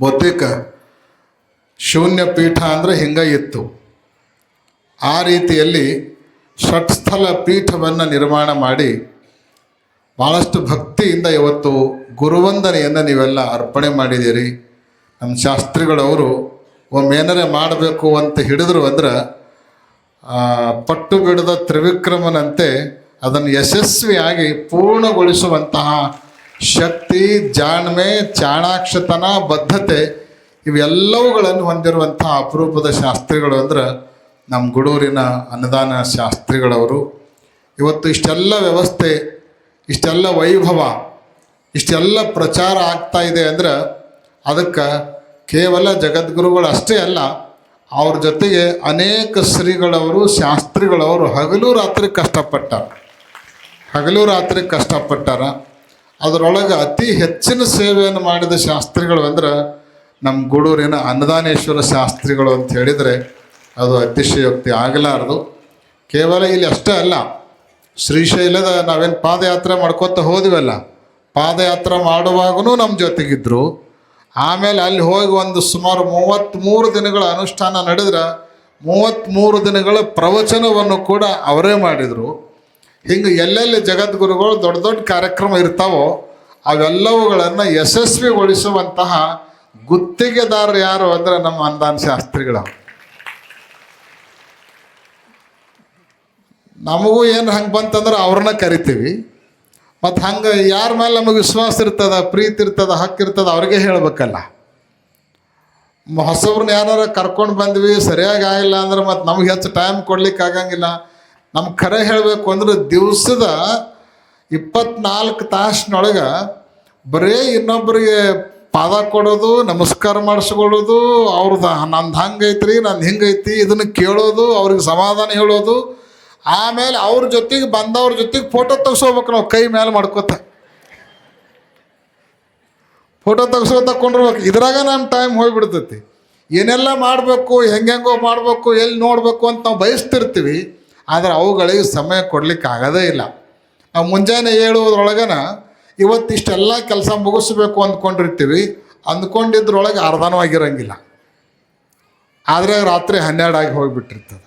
ಬಹುತೇಕ ಶೂನ್ಯ ಪೀಠ ಅಂದರೆ ಹಿಂಗೆ ಇತ್ತು. ಆ ರೀತಿಯಲ್ಲಿ ಷಟ್ಸ್ಥಲ ಪೀಠವನ್ನು ನಿರ್ಮಾಣ ಮಾಡಿ ಭಾಳಷ್ಟು ಭಕ್ತಿಯಿಂದ ಇವತ್ತು ಗುರುವಂದನೆಯನ್ನು ನೀವೆಲ್ಲ ಅರ್ಪಣೆ ಮಾಡಿದ್ದೀರಿ. ನಮ್ಮ ಶಾಸ್ತ್ರಿಗಳವರು ಒಮ್ಮೇನರೆ ಮಾಡಬೇಕು ಅಂತ ಹಿಡಿದ್ರು ಅಂದ್ರೆ ಪಟ್ಟು ಬಿಡದ ತ್ರಿವಿಕ್ರಮನಂತೆ ಅದನ್ನು ಯಶಸ್ವಿಯಾಗಿ ಪೂರ್ಣಗೊಳಿಸುವಂತಹ ಶಕ್ತಿ, ಜಾಣ್ಮೆ, ಚಾಣಾಕ್ಷತನ, ಬದ್ಧತೆ ಇವೆಲ್ಲವುಗಳನ್ನು ಹೊಂದಿರುವಂತಹ ಅಪರೂಪದ ಶಾಸ್ತ್ರಿಗಳು ಅಂದ್ರೆ ನಮ್ಮ ಗುಡೂರಿನ ಅನ್ನದಾನ ಶಾಸ್ತ್ರಿಗಳವರು. ಇವತ್ತು ಇಷ್ಟೆಲ್ಲ ವ್ಯವಸ್ಥೆ, ಇಷ್ಟೆಲ್ಲ ವೈಭವ, ಇಷ್ಟೆಲ್ಲ ಪ್ರಚಾರ ಆಗ್ತಾ ಇದೆ ಅಂದ್ರೆ ಅದಕ್ಕೆ ಕೇವಲ ಜಗದ್ಗುರುಗಳು ಅಷ್ಟೇ ಅಲ್ಲ, ಅವ್ರ ಜೊತೆಗೆ ಅನೇಕ ಶ್ರೀಗಳವರು, ಶಾಸ್ತ್ರಿಗಳವರು ಹಗಲು ರಾತ್ರಿ ಕಷ್ಟಪಟ್ಟಾರ. ಅದರೊಳಗೆ ಅತಿ ಹೆಚ್ಚಿನ ಸೇವೆಯನ್ನು ಮಾಡಿದ ಶಾಸ್ತ್ರಿಗಳು ಅಂದ್ರೆ ನಮ್ಮ ಗೂಡೂರಿನ ಅನ್ನದಾನೇಶ್ವರ ಶಾಸ್ತ್ರಿಗಳು ಅಂತ ಹೇಳಿದರೆ ಅದು ಅತಿಶಯೋಕ್ತಿ ಆಗಲಾರದು. ಕೇವಲ ಇಲ್ಲಿ ಅಷ್ಟೇ ಅಲ್ಲ, ಶ್ರೀಶೈಲದ ನಾವೇನು ಪಾದಯಾತ್ರೆ ಮಾಡ್ಕೊತ ಹೋದ್ವಲ್ಲ, ಪಾದಯಾತ್ರೆ ಮಾಡುವಾಗೂ ನಮ್ಮ ಜೊತೆಗಿದ್ದರು. ಆಮೇಲೆ ಅಲ್ಲಿ ಹೋಗಿ ಒಂದು ಸುಮಾರು 33 ದಿನಗಳ ಅನುಷ್ಠಾನ ನಡೆದ್ರೆ 33 ದಿನಗಳ ಪ್ರವಚನವನ್ನು ಕೂಡ ಅವರೇ ಮಾಡಿದರು. ಹಿಂಗೆ ಎಲ್ಲೆಲ್ಲಿ ಜಗದ್ಗುರುಗಳು ದೊಡ್ಡ ದೊಡ್ಡ ಕಾರ್ಯಕ್ರಮ ಇರ್ತಾವೋ ಅವೆಲ್ಲವುಗಳನ್ನು ಯಶಸ್ವಿಗೊಳಿಸುವಂತಹ ಗುತ್ತಿಗೆದಾರರು ಯಾರು ಅಂದರೆ ನಮ್ಮ ಅನ್ನದಾನ ಶಾಸ್ತ್ರಿಗಳು. ನಮಗೂ ಏನು ಹಂಗೆ ಬಂತಂದ್ರೆ ಅವ್ರನ್ನ ಕರಿತೀವಿ. ಮತ್ತು ಹಂಗೆ ಯಾರ ಮೇಲೆ ನಮಗೆ ವಿಶ್ವಾಸ ಇರ್ತದ, ಪ್ರೀತಿ ಇರ್ತದ, ಹಕ್ಕಿರ್ತದ ಅವ್ರಿಗೆ ಹೇಳಬೇಕಲ್ಲ. ಹೊಸಬ್ರನ್ನ ಯಾರು ಕರ್ಕೊಂಡು ಬಂದ್ವಿ ಸರಿಯಾಗಿ ಆಗಿಲ್ಲ ಅಂದ್ರೆ ಮತ್ತು ನಮ್ಗೆ ಹೆಚ್ಚು ಟೈಮ್ ಕೊಡ್ಲಿಕ್ಕೆ ಆಗಂಗಿಲ್ಲ. ನಮ್ಗೆ ಖರೆ ಹೇಳಬೇಕು ಅಂದ್ರೆ ದಿವಸದ 24 ತಾಸಿನೊಳಗೆ ಬರೀ ಇನ್ನೊಬ್ಬರಿಗೆ ಪಾದ ಕೊಡೋದು, ನಮಸ್ಕಾರ ಮಾಡಿಸ್ಕೊಳ್ಳೋದು, ಅವ್ರದ್ದು ನಂದು ಹಂಗೈತ್ರಿ ನಂದು ಹಿಂಗೈತಿ ಇದನ್ನು ಕೇಳೋದು, ಅವ್ರಿಗೆ ಸಮಾಧಾನ ಹೇಳೋದು, ಆಮೇಲೆ ಅವ್ರ ಜೊತೆಗೆ ಬಂದವ್ರ ಜೊತೆಗೆ ಫೋಟೋ ತೆಗ್ಸೋಬೇಕು. ನಾವು ಕೈ ಮೇಲೆ ಮಾಡ್ಕೋತ ಫೋಟೋ ತಗೊಂಡಿರ್ಬೇಕು. ಇದ್ರಾಗ ನಮ್ಮ ಟೈಮ್ ಹೋಗಿಬಿಡ್ತೈತಿ. ಏನೆಲ್ಲ ಮಾಡಬೇಕು, ಹೆಂಗೆಂಗೋ ಮಾಡಬೇಕು, ಎಲ್ಲಿ ನೋಡಬೇಕು ಅಂತ ನಾವು ಬಯಸ್ತಿರ್ತೀವಿ. ಆದರೆ ಅವುಗಳಿಗೆ ಸಮಯ ಕೊಡ್ಲಿಕ್ಕೆ ಆಗೋದೇ ಇಲ್ಲ. ನಾವು ಮುಂಜಾನೆ ಹೇಳುವುದ್ರೊಳಗನ ಇವತ್ತಿಷ್ಟೆಲ್ಲ ಕೆಲಸ ಮುಗಿಸ್ಬೇಕು ಅಂದ್ಕೊಂಡಿರ್ತೀವಿ. ಅಂದ್ಕೊಂಡಿದ್ರೊಳಗೆ ಅರ್ಧನೂ ಆಗಿರೋಂಗಿಲ್ಲ. ಆದರೆ ರಾತ್ರಿ 12 ಆಗಿ ಹೋಗಿಬಿಟ್ಟಿರ್ತದೆ.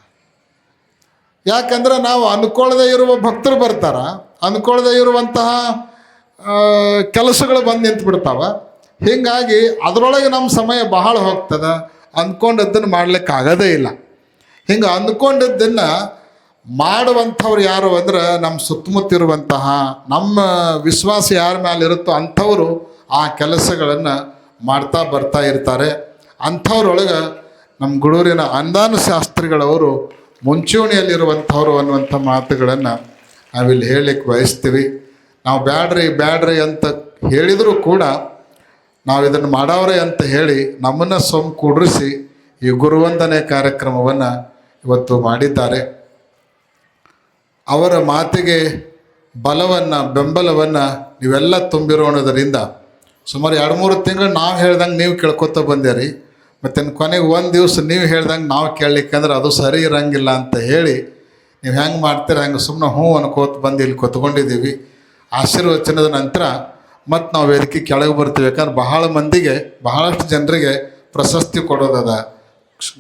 ಯಾಕಂದ್ರೆ ನಾವು ಅಂದ್ಕೊಳ್ಳದೆ ಇರುವ ಭಕ್ತರು ಬರ್ತಾರೆ, ಅಂದ್ಕೊಳ್ಳದೆ ಇರುವಂತಹ ಕೆಲಸಗಳು ಬಂದು ನಿಂತು ಬಿಡ್ತಾವೆ. ಹೀಗಾಗಿ ಅದರೊಳಗೆ ನಮ್ಮ ಸಮಯ ಬಹಳ ಹೋಗ್ತದೆ. ಅಂದ್ಕೊಂಡದ್ದನ್ನು ಮಾಡಲಿಕ್ಕೆ ಆಗೋದೇ ಇಲ್ಲ. ಹಿಂಗೆ ಅಂದ್ಕೊಂಡದ್ದನ್ನು ಮಾಡುವಂಥವ್ರು ಯಾರು ಅಂದ್ರೆ ನಮ್ಮ ಸುತ್ತಮುತ್ತ ಇರುವಂತಹ ನಮ್ಮ ವಿಶ್ವಾಸ ಯಾರ ಮೇಲೆ ಇರುತ್ತೋ ಅಂಥವರು ಆ ಕೆಲಸಗಳನ್ನು ಮಾಡ್ತಾ ಬರ್ತಾ ಇರ್ತಾರೆ. ಅಂಥವ್ರೊಳಗೆ ನಮ್ಮ ಗುಡೂರಿನ ಅನುದಾನ ಶಾಸ್ತ್ರಿಗಳವರು ಮುಂಚೂಣಿಯಲ್ಲಿರುವಂಥವ್ರು ಅನ್ನುವಂಥ ಮಾತುಗಳನ್ನು ನಾವಿಲ್ಲಿ ಹೇಳಲಿಕ್ಕೆ ಬಯಸ್ತೀವಿ. ನಾವು ಬ್ಯಾಡ್ರಿ ಅಂತ ಹೇಳಿದರೂ ಕೂಡ ನಾವು ಇದನ್ನು ಮಾಡವ್ರೆ ಅಂತ ಹೇಳಿ ನಮ್ಮನ್ನು ಕೂಡಿಸಿ ಈ ಗುರುವಂದನೆ ಕಾರ್ಯಕ್ರಮವನ್ನು ಇವತ್ತು ಮಾಡಿದ್ದಾರೆ. ಅವರ ಮಾತಿಗೆ ಬಲವನ್ನು ಬೆಂಬಲವನ್ನು ನೀವೆಲ್ಲ ತುಂಬಿರೋಣದರಿಂದ ಸುಮಾರು 2-3 ತಿಂಗಳು ನಾವು ಹೇಳ್ದಂಗೆ ನೀವು ಕೇಳ್ಕೊತ ಬಂದೇರಿ. ಮತ್ತು ಕೊನೆಗೆ ಒಂದು ದಿವಸ ನೀವು ಹೇಳ್ದಂಗೆ ನಾವು ಕೇಳಲಿಕ್ಕಂದ್ರೆ ಅದು ಸರಿ ಇರೋಂಗಿಲ್ಲ ಅಂತ ಹೇಳಿ ನೀವು ಹೆಂಗೆ ಮಾಡ್ತೀರ ಹಂಗೆ ಸುಮ್ಮನೆ ಹ್ಞೂ ಅನ್ಕೋತ ಬಂದು ಇಲ್ಲಿ ಕೂತ್ಕೊಂಡಿದ್ದೀವಿ. ಆಶೀರ್ವಚನದ ನಂತರ ಮತ್ತು ನಾವು ವೇದಿಕೆ ಕೆಳಗೆ ಬರ್ತೀವಿ. ಯಾಕಂದ್ರೆ ಬಹಳ ಮಂದಿಗೆ ಬಹಳಷ್ಟು ಜನರಿಗೆ ಪ್ರಶಸ್ತಿ ಕೊಡೋದದ,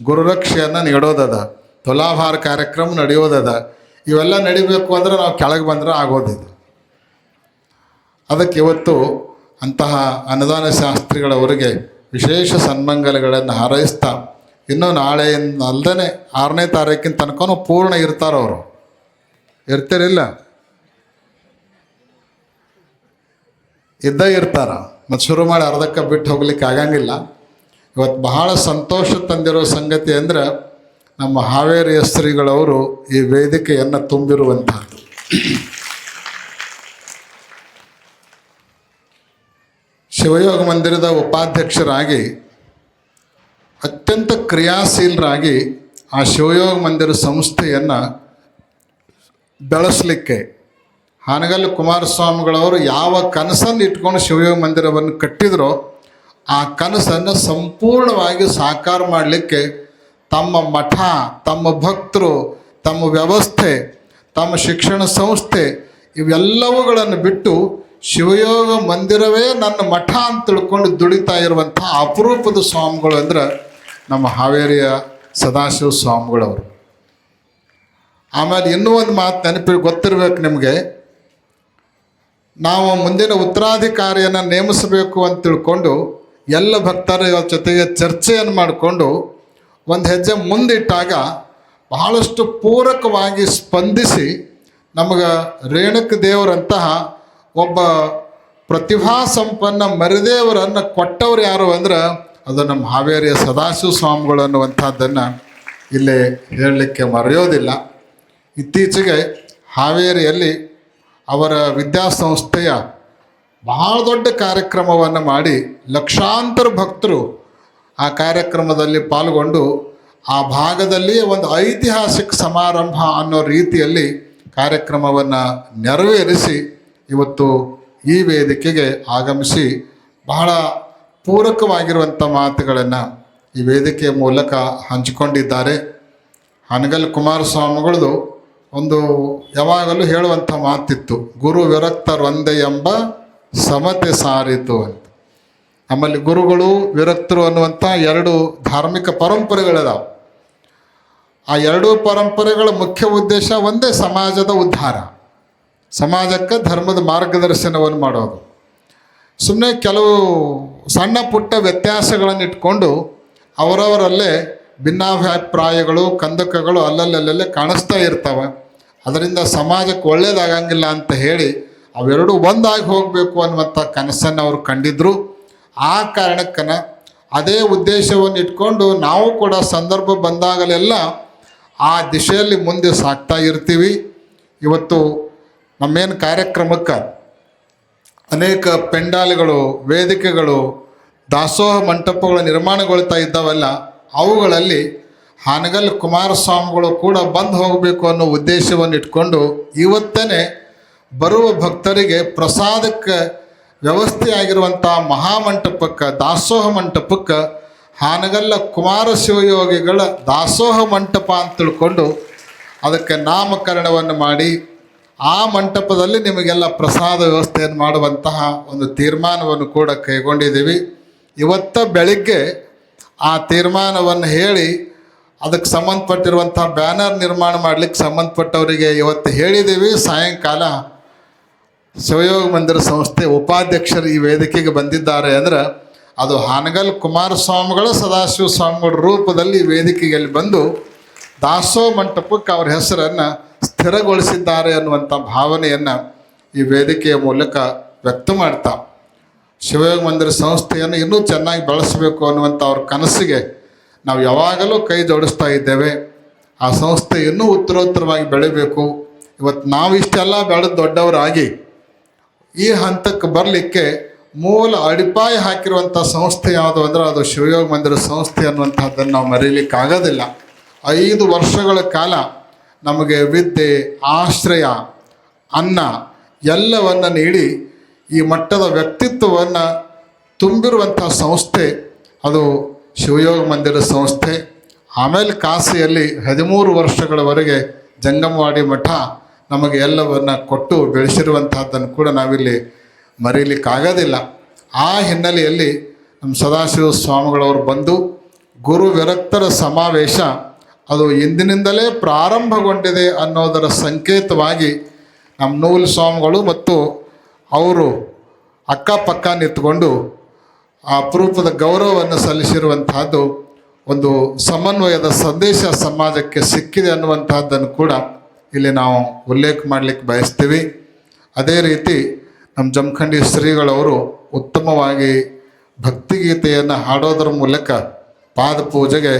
ಗುರುರಕ್ಷೆಯನ್ನು ನೀಡೋದದ, ತುಲಾಭಾರ ಕಾರ್ಯಕ್ರಮ ನಡೆಯೋದದ. ಇವೆಲ್ಲ ನಡಿಬೇಕು ಅಂದ್ರೆ ನಾವು ಕೆಳಗೆ ಬಂದರೆ ಆಗೋದಿದು. ಅದಕ್ಕೆ ಇವತ್ತು ಅಂತಹ ಅನುದಾನ ಶಾಸ್ತ್ರಿಗಳವರಿಗೆ ವಿಶೇಷ ಸನ್ಮಂಗಲಗಳನ್ನು ಹಾರೈಸ್ತಾ ಇನ್ನೂ ನಾಳೆಯಿಂದ ಅಲ್ಲದೇ 6ನೇ ತಾರೀಕಿನ ತನಕ ಪೂರ್ಣ ಇರ್ತಾರವರು. ಇರ್ತೀರಿಲ್ಲ? ಇರ್ತಾರ. ಮತ್ತು ಶುರು ಮಾಡಿ ಅರ್ಧಕ್ಕೆ ಬಿಟ್ಟು ಹೋಗ್ಲಿಕ್ಕೆ ಆಗಂಗಿಲ್ಲ. ಇವತ್ತು ಬಹಳ ಸಂತೋಷ ತಂದಿರೋ ಸಂಗತಿ ಅಂದರೆ ನಮ್ಮ ಹಾವೇರಿಯ ಶ್ರೀಗಳವರು ಈ ವೇದಿಕೆಯನ್ನು ತುಂಬಿರುವಂಥದ್ದು. ಶಿವಯೋಗ ಮಂದಿರದ ಉಪಾಧ್ಯಕ್ಷರಾಗಿ ಅತ್ಯಂತ ಕ್ರಿಯಾಶೀಲರಾಗಿ ಆ ಶಿವಯೋಗ ಮಂದಿರ ಸಂಸ್ಥೆಯನ್ನು ಬೆಳೆಸಲಿಕ್ಕೆ ಹಾನಗಲ್ ಕುಮಾರಸ್ವಾಮಿಗಳವರು ಯಾವ ಕನಸನ್ನು ಇಟ್ಕೊಂಡು ಶಿವಯೋಗ ಮಂದಿರವನ್ನು ಕಟ್ಟಿದರೋ ಆ ಕನಸನ್ನು ಸಂಪೂರ್ಣವಾಗಿ ಸಾಕಾರ ಮಾಡಲಿಕ್ಕೆ ತಮ್ಮ ಮಠ, ತಮ್ಮ ಭಕ್ತರು, ತಮ್ಮ ವ್ಯವಸ್ಥೆ, ತಮ್ಮ ಶಿಕ್ಷಣ ಸಂಸ್ಥೆ ಇವೆಲ್ಲವುಗಳನ್ನು ಬಿಟ್ಟು ಶಿವಯೋಗ ಮಂದಿರವೇ ನನ್ನ ಮಠ ಅಂತ ತಿಳ್ಕೊಂಡು ದುಡಿತಾ ಇರುವಂಥ ಅಪರೂಪದ ಸ್ವಾಮಿಗಳು ಅಂದ್ರೆ ನಮ್ಮ ಹಾವೇರಿಯ ಸದಾಶಿವ ಸ್ವಾಮಿಗಳವರು. ಆಮೇಲೆ ಇನ್ನೂ ಒಂದು ಮಾತು ನೆನಪಿ ಗೊತ್ತಿರಬೇಕು ನಿಮಗೆ. ನಾವು ಮುಂದಿನ ಉತ್ತರಾಧಿಕಾರಿಯನ್ನು ನೇಮಿಸಬೇಕು ಅಂತ ತಿಳ್ಕೊಂಡು ಎಲ್ಲ ಭಕ್ತರ ಜೊತೆಗೆ ಚರ್ಚೆಯನ್ನು ಮಾಡಿಕೊಂಡು ಒಂದು ಹೆಜ್ಜೆ ಮುಂದಿಟ್ಟಾಗ ಬಹಳಷ್ಟು ಪೂರಕವಾಗಿ ಸ್ಪಂದಿಸಿ ನಮಗೆ ರೇಣುಕ ದೇವರಂತಹ ಒಬ್ಬ ಪ್ರತಿಭಾ ಸಂಪನ್ನ ಮರಿದೇವರನ್ನು ಕೊಟ್ಟವ್ರು ಯಾರು ಅಂದ್ರೆ ಅದು ನಮ್ಮ ಹಾವೇರಿಯ ಸದಾಶಿವ ಸ್ವಾಮಿಗಳು ಅನ್ನುವಂಥದ್ದನ್ನು ಇಲ್ಲೇ ಹೇಳಲಿಕ್ಕೆ ಮರೆಯೋದಿಲ್ಲ. ಇತ್ತೀಚೆಗೆ ಹಾವೇರಿಯಲ್ಲಿ ಅವರ ವಿದ್ಯಾಸಂಸ್ಥೆಯ ಬಹಳ ದೊಡ್ಡ ಕಾರ್ಯಕ್ರಮವನ್ನು ಮಾಡಿ ಲಕ್ಷಾಂತರ ಭಕ್ತರು ಆ ಕಾರ್ಯಕ್ರಮದಲ್ಲಿ ಪಾಲ್ಗೊಂಡು ಆ ಭಾಗದಲ್ಲಿ ಒಂದು ಐತಿಹಾಸಿಕ ಸಮಾರಂಭ ಅನ್ನೋ ರೀತಿಯಲ್ಲಿ ಕಾರ್ಯಕ್ರಮವನ್ನು ನೆರವೇರಿಸಿ ಇವತ್ತು ಈ ವೇದಿಕೆಗೆ ಆಗಮಿಸಿ ಬಹಳ ಪೂರಕವಾಗಿರುವಂಥ ಮಾತುಗಳನ್ನು ಈ ವೇದಿಕೆಯ ಮೂಲಕ ಹಂಚಿಕೊಂಡಿದ್ದಾರೆ. ಹಾನಗಲ್ ಕುಮಾರಸ್ವಾಮಿಗಳದು ಒಂದು ಯಾವಾಗಲೂ ಹೇಳುವಂಥ ಮಾತಿತ್ತು, ಗುರು ವಿರಕ್ತರೊಂದೇ ಎಂಬ ಸಮತೆ ಸಾರಿತು ಅಂತ. ಆಮೇಲೆ ಗುರುಗಳು ವಿರಕ್ತರು ಅನ್ನುವಂಥ 2 ಧಾರ್ಮಿಕ ಪರಂಪರೆಗಳಿದಾವೆ. ಆ 2 ಪರಂಪರೆಗಳ ಮುಖ್ಯ ಉದ್ದೇಶ ಒಂದೇ, ಸಮಾಜದ ಉದ್ಧಾರ, ಸಮಾಜಕ್ಕೆ ಧರ್ಮದ ಮಾರ್ಗದರ್ಶನವನ್ನು ಮಾಡೋದು. ಸುಮ್ಮನೆ ಕೆಲವು ಸಣ್ಣ ಪುಟ್ಟ ವ್ಯತ್ಯಾಸಗಳನ್ನು ಇಟ್ಕೊಂಡು ಅವರವರಲ್ಲೇ ಭಿನ್ನಾಭಿಪ್ರಾಯಗಳು ಕಂದಕಗಳು ಅಲ್ಲಲ್ಲೇ ಕಾಣಿಸ್ತಾ ಇರ್ತವೆ. ಅದರಿಂದ ಸಮಾಜಕ್ಕೆ ಒಳ್ಳೆಯದಾಗಂಗಿಲ್ಲ ಅಂತ ಹೇಳಿ ಅವೆರಡೂ ಒಂದಾಗಿ ಹೋಗಬೇಕು ಅನ್ನುವಂಥ ಕನಸನ್ನು ಅವರು ಕಂಡಿದ್ದರು. ಆ ಕಾರಣಕ್ಕನ ಅದೇ ಉದ್ದೇಶವನ್ನು ಇಟ್ಕೊಂಡು ನಾವು ಕೂಡ ಸಂದರ್ಭ ಬಂದಾಗಲೆಲ್ಲ ಆ ದಿಶೆಯಲ್ಲಿ ಮುಂದೆ ಸಾಗ್ತಾ ಇರ್ತೀವಿ. ಇವತ್ತು ನಮ್ಮೇನು ಕಾರ್ಯಕ್ರಮಕ್ಕೆ ಅನೇಕ ಪೆಂಡಾಲ್ಗಳು, ವೇದಿಕೆಗಳು, ದಾಸೋಹ ಮಂಟಪಗಳು ನಿರ್ಮಾಣಗೊಳ್ತಾ ಇದ್ದಾವಲ್ಲ, ಅವುಗಳಲ್ಲಿ ಹಾನಗಲ್ ಕುಮಾರಸ್ವಾಮಿಗಳು ಕೂಡ ಬಂದು ಹೋಗಬೇಕು ಅನ್ನೋ ಉದ್ದೇಶವನ್ನು ಇಟ್ಕೊಂಡು ಇವತ್ತೇ ಬರುವ ಭಕ್ತರಿಗೆ ಪ್ರಸಾದಕ್ಕೆ ವ್ಯವಸ್ಥೆ ಆಗಿರುವಂಥ ಮಹಾಮಂಟಪಕ್ಕೆ, ದಾಸೋಹ ಮಂಟಪಕ್ಕೆ ಹಾನಗಲ್ಲ ಕುಮಾರ ಶಿವಯೋಗಿಗಳ ದಾಸೋಹ ಮಂಟಪ ಅಂತ ತಿಳ್ಕೊಂಡು ಅದಕ್ಕೆ ನಾಮಕರಣವನ್ನು ಮಾಡಿ ಆ ಮಂಟಪದಲ್ಲಿ ನಿಮಗೆಲ್ಲ ಪ್ರಸಾದ ವ್ಯವಸ್ಥೆಯನ್ನು ಮಾಡುವಂತಹ ಒಂದು ತೀರ್ಮಾನವನ್ನು ಕೂಡ ಕೈಗೊಂಡಿದ್ದೀವಿ. ಇವತ್ತ ಬೆಳಿಗ್ಗೆ ಆ ತೀರ್ಮಾನವನ್ನು ಹೇಳಿ ಅದಕ್ಕೆ ಸಂಬಂಧಪಟ್ಟಿರುವಂಥ ಬ್ಯಾನರ್ ನಿರ್ಮಾಣ ಮಾಡಲಿಕ್ಕೆ ಸಂಬಂಧಪಟ್ಟವರಿಗೆ ಇವತ್ತು ಹೇಳಿದ್ದೀವಿ. ಸಾಯಂಕಾಲ ಶಿವಯೋಗ ಮಂದಿರ ಸಂಸ್ಥೆ ಉಪಾಧ್ಯಕ್ಷರು ಈ ವೇದಿಕೆಗೆ ಬಂದಿದ್ದಾರೆ ಅಂದರೆ ಅದು ಹಾನಗಲ್ ಕುಮಾರಸ್ವಾಮಿಗಳ ಸದಾಶಿವ ಸ್ವಾಮಿಗಳ ರೂಪದಲ್ಲಿ ಈ ವೇದಿಕೆಯಲ್ಲಿ ಬಂದು ದಾಸೋಹ ಮಂಟಪಕ್ಕೆ ಅವರ ಹೆಸರನ್ನು ಸ್ಥಿರಗೊಳಿಸಿದ್ದಾರೆ ಅನ್ನುವಂಥ ಭಾವನೆಯನ್ನು ಈ ವೇದಿಕೆಯ ಮೂಲಕ ವ್ಯಕ್ತ ಮಾಡ್ತಾ ಶಿವಯೋಗ ಮಂದಿರ ಸಂಸ್ಥೆಯನ್ನು ಇನ್ನೂ ಚೆನ್ನಾಗಿ ಬೆಳೆಸಬೇಕು ಅನ್ನುವಂಥ ಅವ್ರ ಕನಸಿಗೆ ನಾವು ಯಾವಾಗಲೂ ಕೈ ಜೋಡಿಸ್ತಾ ಇದ್ದೇವೆ. ಆ ಸಂಸ್ಥೆ ಇನ್ನೂ ಉತ್ತರೋತ್ತರವಾಗಿ ಬೆಳಿಬೇಕು. ಇವತ್ತು ನಾವು ಇಷ್ಟೆಲ್ಲ ಬೆಳೆದು ದೊಡ್ಡವರಾಗಿ ಈ ಹಂತಕ್ಕೆ ಬರಲಿಕ್ಕೆ ಮೂಲ ಅಡಿಪಾಯ ಹಾಕಿರುವಂಥ ಸಂಸ್ಥೆ ಯಾವುದು ಅಂದರೆ ಅದು ಶಿವಯೋಗ ಮಂದಿರ ಸಂಸ್ಥೆ ಅನ್ನುವಂಥದ್ದನ್ನು ನಾವು ಮರೀಲಿಕ್ಕಾಗೋದಿಲ್ಲ. 5 ವರ್ಷಗಳ ಕಾಲ ನಮಗೆ ವಿದ್ಯೆ, ಆಶ್ರಯ, ಅನ್ನ ಎಲ್ಲವನ್ನು ನೀಡಿ ಈ ಮಟ್ಟದ ವ್ಯಕ್ತಿತ್ವವನ್ನು ತುಂಬಿರುವಂಥ ಸಂಸ್ಥೆ ಅದು ಶಿವಯೋಗ ಮಂದಿರ ಸಂಸ್ಥೆ. ಆಮೇಲೆ ಕಾಶಿಯಲ್ಲಿ 13 ವರ್ಷಗಳವರೆಗೆ ಜಂಗಮವಾಡಿ ಮಠ ನಮಗೆ ಎಲ್ಲವನ್ನು ಕೊಟ್ಟು ಬೆಳೆಸಿರುವಂಥದ್ದನ್ನು ಕೂಡ ನಾವಿಲ್ಲಿ ಮರೀಲಿಕ್ಕಾಗೋದಿಲ್ಲ. ಆ ಹಿನ್ನೆಲೆಯಲ್ಲಿ ನಮ್ಮ ಸದಾಶಿವ ಸ್ವಾಮಿಗಳವರು ಬಂದು ಗುರು ವಿರಕ್ತರ ಸಮಾವೇಶ ಅದು ಇಂದಿನಿಂದಲೇ ಪ್ರಾರಂಭಗೊಂಡಿದೆ ಅನ್ನೋದರ ಸಂಕೇತವಾಗಿ ನಮ್ಮ ನೂಲ್ ಸ್ವಾಮಿಗಳು ಮತ್ತು ಅವರು ಅಕ್ಕಪಕ್ಕ ನಿಂತ್ಕೊಂಡು ಆ ಅಪರೂಪದ ಗೌರವವನ್ನು ಸಲ್ಲಿಸಿರುವಂತಹದ್ದು ಒಂದು ಸಮನ್ವಯದ ಸಂದೇಶ ಸಮಾಜಕ್ಕೆ ಸಿಕ್ಕಿದೆ ಅನ್ನುವಂತಹದ್ದನ್ನು ಕೂಡ ಇಲ್ಲಿ ನಾವು ಉಲ್ಲೇಖ ಮಾಡಲಿಕ್ಕೆ ಬಯಸ್ತೀವಿ. ಅದೇ ರೀತಿ ನಮ್ಮ ಜಮಖಂಡಿ ಶ್ರೀಗಳವರು ಉತ್ತಮವಾಗಿ ಭಕ್ತಿಗೀತೆಯನ್ನು ಹಾಡೋದರ ಮೂಲಕ ಪಾದಪೂಜೆಗೆ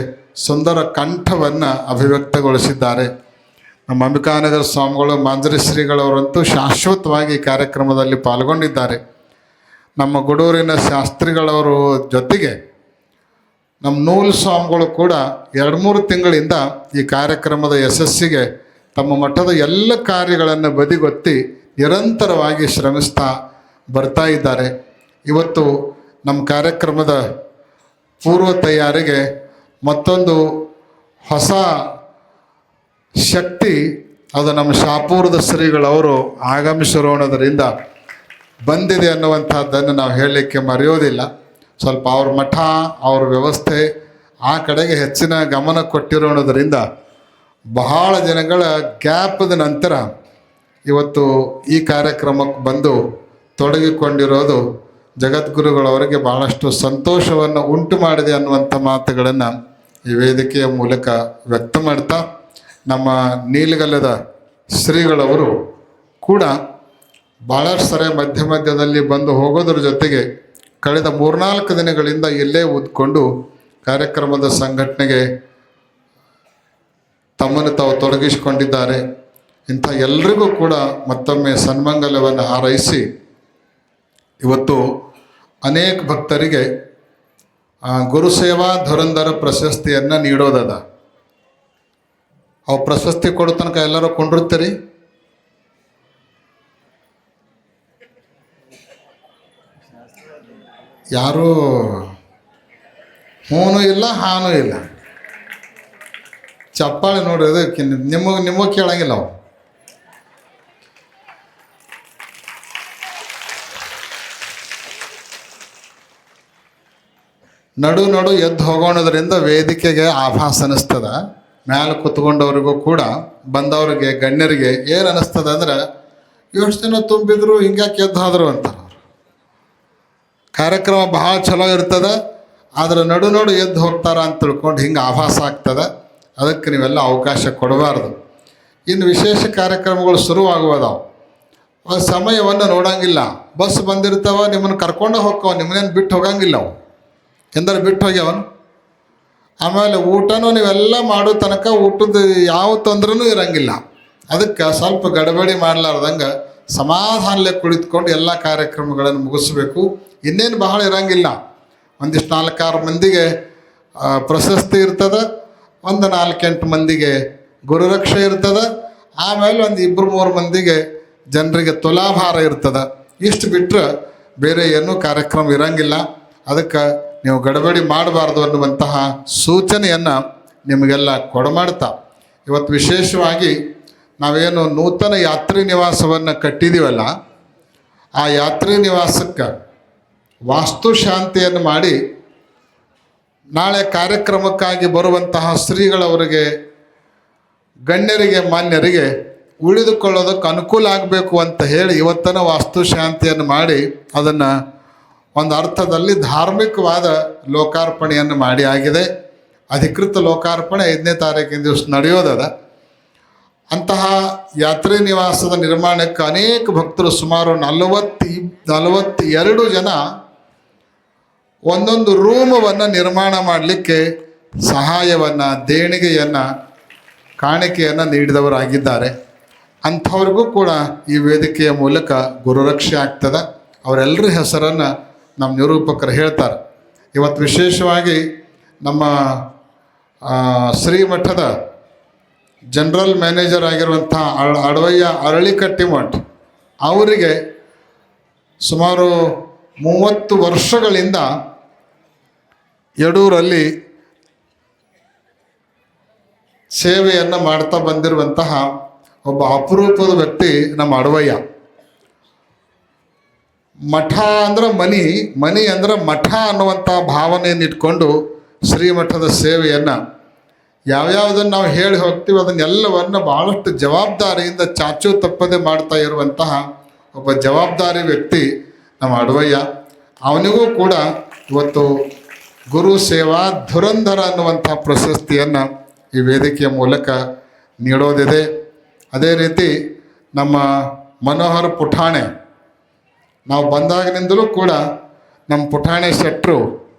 ಸುಂದರ ಕಂಠವನ್ನು ಅಭಿವ್ಯಕ್ತಗೊಳಿಸಿದ್ದಾರೆ. ನಮ್ಮ ಅಂಬಿಕಾನಗರ ಸ್ವಾಮಿಗಳು, ಮಾಂಜರಿ ಶ್ರೀಗಳವರಂತೂ ಶಾಶ್ವತವಾಗಿ ಈ ಕಾರ್ಯಕ್ರಮದಲ್ಲಿ ಪಾಲ್ಗೊಂಡಿದ್ದಾರೆ. ನಮ್ಮ ಗುಡೂರಿನ ಶಾಸ್ತ್ರಿಗಳವರು ಜೊತೆಗೆ ನಮ್ಮ ನೂಲ್ ಸ್ವಾಮಿಗಳು ಕೂಡ 2-3 ತಿಂಗಳಿಂದ ಈ ಕಾರ್ಯಕ್ರಮದ ಯಶಸ್ಸಿಗೆ ತಮ್ಮ ಮಠದ ಎಲ್ಲ ಕಾರ್ಯಗಳನ್ನು ಬದಿಗೊತ್ತಿ ನಿರಂತರವಾಗಿ ಶ್ರಮಿಸ್ತಾ ಬರ್ತಾ ಇದ್ದಾರೆ. ಇವತ್ತು ನಮ್ಮ ಕಾರ್ಯಕ್ರಮದ ಪೂರ್ವ ತಯಾರಿಗೆ ಮತ್ತೊಂದು ಹೊಸ ಶಕ್ತಿ ಅದು ನಮ್ಮ ಶಾಪೂರದ ಶ್ರೀಗಳವರು ಆಗಮಿಸಿರೋಣದರಿಂದ ಬಂದಿದೆ ಅನ್ನುವಂಥದ್ದನ್ನು ನಾವು ಹೇಳಲಿಕ್ಕೆ ಮರೆಯೋದಿಲ್ಲ. ಸ್ವಲ್ಪ ಅವ್ರ ಮಠ, ಅವ್ರ ವ್ಯವಸ್ಥೆ ಆ ಕಡೆಗೆ ಹೆಚ್ಚಿನ ಗಮನ ಕೊಟ್ಟಿರೋಣದರಿಂದ ಬಹಳ ಜನಗಳ ಗ್ಯಾಪದ ನಂತರ ಇವತ್ತು ಈ ಕಾರ್ಯಕ್ರಮಕ್ಕೆ ಬಂದು ತೊಡಗಿಕೊಂಡಿರೋದು ಜಗದ್ಗುರುಗಳವರಿಗೆ ಭಾಳಷ್ಟು ಸಂತೋಷವನ್ನು ಉಂಟು ಮಾಡಿದೆ ಅನ್ನುವಂಥ ಮಾತುಗಳನ್ನು ಈ ವೇದಿಕೆಯ ಮೂಲಕ ವ್ಯಕ್ತ ಮಾಡ್ತಾ ನಮ್ಮ ನೀಲಗಲ್ಲದ ಶ್ರೀಗಳವರು ಕೂಡ ಭಾಳಷ್ಟು ಸರಿ ಮಧ್ಯ ಮಧ್ಯದಲ್ಲಿ ಬಂದು ಹೋಗೋದ್ರ ಜೊತೆಗೆ ಕಳೆದ 3-4 ದಿನಗಳಿಂದ ಇಲ್ಲೇ ಉದ್ಕೊಂಡು ಕಾರ್ಯಕ್ರಮದ ಸಂಘಟನೆಗೆ ತಮ್ಮನ್ನು ತಾವು ತೊಡಗಿಸಿಕೊಂಡಿದ್ದಾರೆ. ಇಂಥ ಎಲ್ರಿಗೂ ಕೂಡ ಮತ್ತೊಮ್ಮೆ ಸನ್ಮಂಗಲವನ್ನು ಹಾರೈಸಿ ಇವತ್ತು ಅನೇಕ ಭಕ್ತರಿಗೆ ಗುರುಸೇವಾ ಧುರಂಧರ ಪ್ರಶಸ್ತಿಯನ್ನು ನೀಡೋದದ. ಅವು ಪ್ರಶಸ್ತಿ ಕೊಡೋ ತನಕ ಎಲ್ಲರೂ ಕೊಂಡಿರ್ತೀರಿ. ಯಾರೂ ಹೂನು ಇಲ್ಲ ಹಾನೂ ಇಲ್ಲ. ಚಪ್ಪಾಳೆ ನೋಡ್ರಿ, ಅದಕ್ಕೆ ನಿಮಗೆ ಕೇಳಂಗಿಲ್ಲ. ಅವು ನಡು ಎದ್ದು ಹೋಗೋಣದ್ರಿಂದ ವೇದಿಕೆಗೆ ಆಭಾಸ ಅನ್ನಿಸ್ತದ. ಮ್ಯಾಲೆ ಕೂತ್ಕೊಂಡವ್ರಿಗೂ ಕೂಡ ಬಂದವ್ರಿಗೆ ಗಣ್ಯರಿಗೆ ಏನು ಅನ್ನಿಸ್ತದ ಅಂದ್ರೆ ಎಷ್ಟು ಜನ ತುಂಬಿದ್ರು ಹಿಂಗ್ಯಾಕೆ ಎದ್ದು ಹೋದ್ರು ಅಂತಾರೆ. ಕಾರ್ಯಕ್ರಮ ಭಾಳ ಚಲೋ ಇರ್ತದೆ, ಆದರೆ ನಡು ಎದ್ದು ಹೋಗ್ತಾರ ಅಂತ ತಿಳ್ಕೊಂಡು ಹಿಂಗೆ ಆಭಾಸ ಆಗ್ತದೆ. ಅದಕ್ಕೆ ನೀವೆಲ್ಲ ಅವಕಾಶ ಕೊಡಬಾರ್ದು. ಇನ್ನು ವಿಶೇಷ ಕಾರ್ಯಕ್ರಮಗಳು ಶುರುವಾಗುವುದಾವು, ಸಮಯವನ್ನು ನೋಡೋಂಗಿಲ್ಲ. ಬಸ್ ಬಂದಿರ್ತಾವ, ನಿಮ್ಮನ್ನು ಕರ್ಕೊಂಡು ಹೋಗ್ತಾವ, ನಿಮ್ಮನ್ನೇನು ಬಿಟ್ಟು ಹೋಗಂಗಿಲ್ಲ. ಅವು ಎಂದರೆ ಬಿಟ್ಟು ಹೋಗ್ಯವನು. ಆಮೇಲೆ ಊಟನೂ ನೀವೆಲ್ಲ ಮಾಡೋ ತನಕ ಊಟದ ಯಾವ ತೊಂದ್ರೆನೂ ಇರಂಗಿಲ್ಲ. ಅದಕ್ಕೆ ಸ್ವಲ್ಪ ಗಡಬಡಿ ಮಾಡಲಾರ್ದಂಗೆ ಸಮಾಧಾನಲೆ ಕುಳಿತುಕೊಂಡು ಎಲ್ಲ ಕಾರ್ಯಕ್ರಮಗಳನ್ನು ಮುಗಿಸ್ಬೇಕು. ಇನ್ನೇನು ಬಹಳ ಇರಂಗಿಲ್ಲ. ಒಂದಿಷ್ಟು 4-6 ಮಂದಿಗೆ ಪ್ರಶಸ್ತಿ ಇರ್ತದೆ, ಒಂದು 4-8 ಮಂದಿಗೆ ಗುರುರಕ್ಷೆ ಇರ್ತದೆ, ಆಮೇಲೆ ಒಂದು 2-3 ಮಂದಿಗೆ ಜನರಿಗೆ ತುಲಾಭಾರ ಇರ್ತದೆ. ಇಷ್ಟು ಬಿಟ್ಟರೆ ಬೇರೆ ಏನೂ ಕಾರ್ಯಕ್ರಮ ಇರಂಗಿಲ್ಲ. ಅದಕ್ಕೆ ನೀವು ಗಡಬಡಿ ಮಾಡಬಾರ್ದು ಅನ್ನುವಂತಹ ಸೂಚನೆಯನ್ನು ನಿಮಗೆಲ್ಲ ಕೊಡಮಾಡ್ತಾ, ಇವತ್ತು ವಿಶೇಷವಾಗಿ ನಾವೇನು ನೂತನ ಯಾತ್ರಿ ನಿವಾಸವನ್ನು ಕಟ್ಟಿದ್ದೀವಲ್ಲ, ಆ ಯಾತ್ರಿ ನಿವಾಸಕ್ಕೆ ವಾಸ್ತುಶಾಂತಿಯನ್ನು ಮಾಡಿ ನಾಳೆ ಕಾರ್ಯಕ್ರಮಕ್ಕಾಗಿ ಬರುವಂತಹ ಶ್ರೀಗಳವರಿಗೆ, ಗಣ್ಯರಿಗೆ, ಮಾನ್ಯರಿಗೆ ಉಳಿದುಕೊಳ್ಳೋದಕ್ಕೆ ಅನುಕೂಲ ಆಗಬೇಕು ಅಂತ ಹೇಳಿ ಇವತ್ತನ ವಾಸ್ತುಶಾಂತಿಯನ್ನು ಮಾಡಿ ಅದನ್ನು ಒಂದು ಅರ್ಥದಲ್ಲಿ ಧಾರ್ಮಿಕವಾದ ಲೋಕಾರ್ಪಣೆಯನ್ನು ಮಾಡಿ ಆಗಿದೆ. ಅಧಿಕೃತ ಲೋಕಾರ್ಪಣೆ 5ನೇ ತಾರೀಕಿನ ದಿವಸ ನಡೆಯೋದದ. ಅಂತಹ ಯಾತ್ರಿ ನಿವಾಸದ ನಿರ್ಮಾಣಕ್ಕೆ ಅನೇಕ ಭಕ್ತರು ಸುಮಾರು 42 ಜನ ಒಂದೊಂದು ರೂಮವನ್ನು ನಿರ್ಮಾಣ ಮಾಡಲಿಕ್ಕೆ ಸಹಾಯವನ್ನು, ದೇಣಿಗೆಯನ್ನು, ಕಾಣಿಕೆಯನ್ನು ನೀಡಿದವರಾಗಿದ್ದಾರೆ. ಅಂಥವ್ರಿಗೂ ಕೂಡ ಈ ವೇದಿಕೆಯ ಮೂಲಕ ಗುರುರಕ್ಷೆ ಆಗ್ತದೆ. ಅವರೆಲ್ಲರ ಹೆಸರನ್ನು ನಮ್ಮ ನಿರೂಪಕರು ಹೇಳ್ತಾರೆ. ಇವತ್ತು ವಿಶೇಷವಾಗಿ ನಮ್ಮ ಶ್ರೀಮಠದ ಜನರಲ್ ಮ್ಯಾನೇಜರ್ ಆಗಿರುವಂಥ ಅಡವಯ್ಯ ಅರಳಿಕಟ್ಟಿ ಮಠ ಅವರಿಗೆ ಸುಮಾರು 30 ವರ್ಷಗಳಿಂದ ಯಡೂರಲ್ಲಿ ಸೇವೆಯನ್ನು ಮಾಡ್ತಾ ಬಂದಿರುವಂತಹ ಒಬ್ಬ ಅಪರೂಪದ ವ್ಯಕ್ತಿ ನಮ್ಮ ಅಡವಯ್ಯ. ಮಠ ಅಂದ್ರೆ ಮನಿ, ಮನಿ ಅಂದ್ರೆ ಮಠ ಅನ್ನುವಂಥ ಭಾವನೆಯನ್ನು ಇಟ್ಕೊಂಡು ಶ್ರೀಮಠದ ಸೇವೆಯನ್ನು ಯಾವ್ಯಾವುದನ್ನು ನಾವು ಹೇಳಿ ಹೋಗ್ತೀವಿ ಅದನ್ನೆಲ್ಲವನ್ನು ಭಾಳಷ್ಟು ಜವಾಬ್ದಾರಿಯಿಂದ ಚಾಚು ತಪ್ಪದೆ ಮಾಡ್ತಾ ಇರುವಂತಹ ಒಬ್ಬ ಜವಾಬ್ದಾರಿ ವ್ಯಕ್ತಿ ನಮ್ಮ ಅಡವಯ್ಯ. ಅವನಿಗೂ ಕೂಡ ಇವತ್ತು ಗುರು ಸೇವಾ ಧುರಂಧರ ಅನ್ನುವಂಥ ಪ್ರಶಸ್ತಿಯನ್ನು ಈ ವೇದಿಕೆಯ ಮೂಲಕ ನೀಡೋದಿದೆ. ಅದೇ ರೀತಿ ನಮ್ಮ ಮನೋಹರ್ ಪುಠಾಣೆ, ನಾವು ಬಂದಾಗಿನಿಂದಲೂ ಕೂಡ ನಮ್ಮ ಪುಠಾಣೆ ಶೆಟ್ಟರು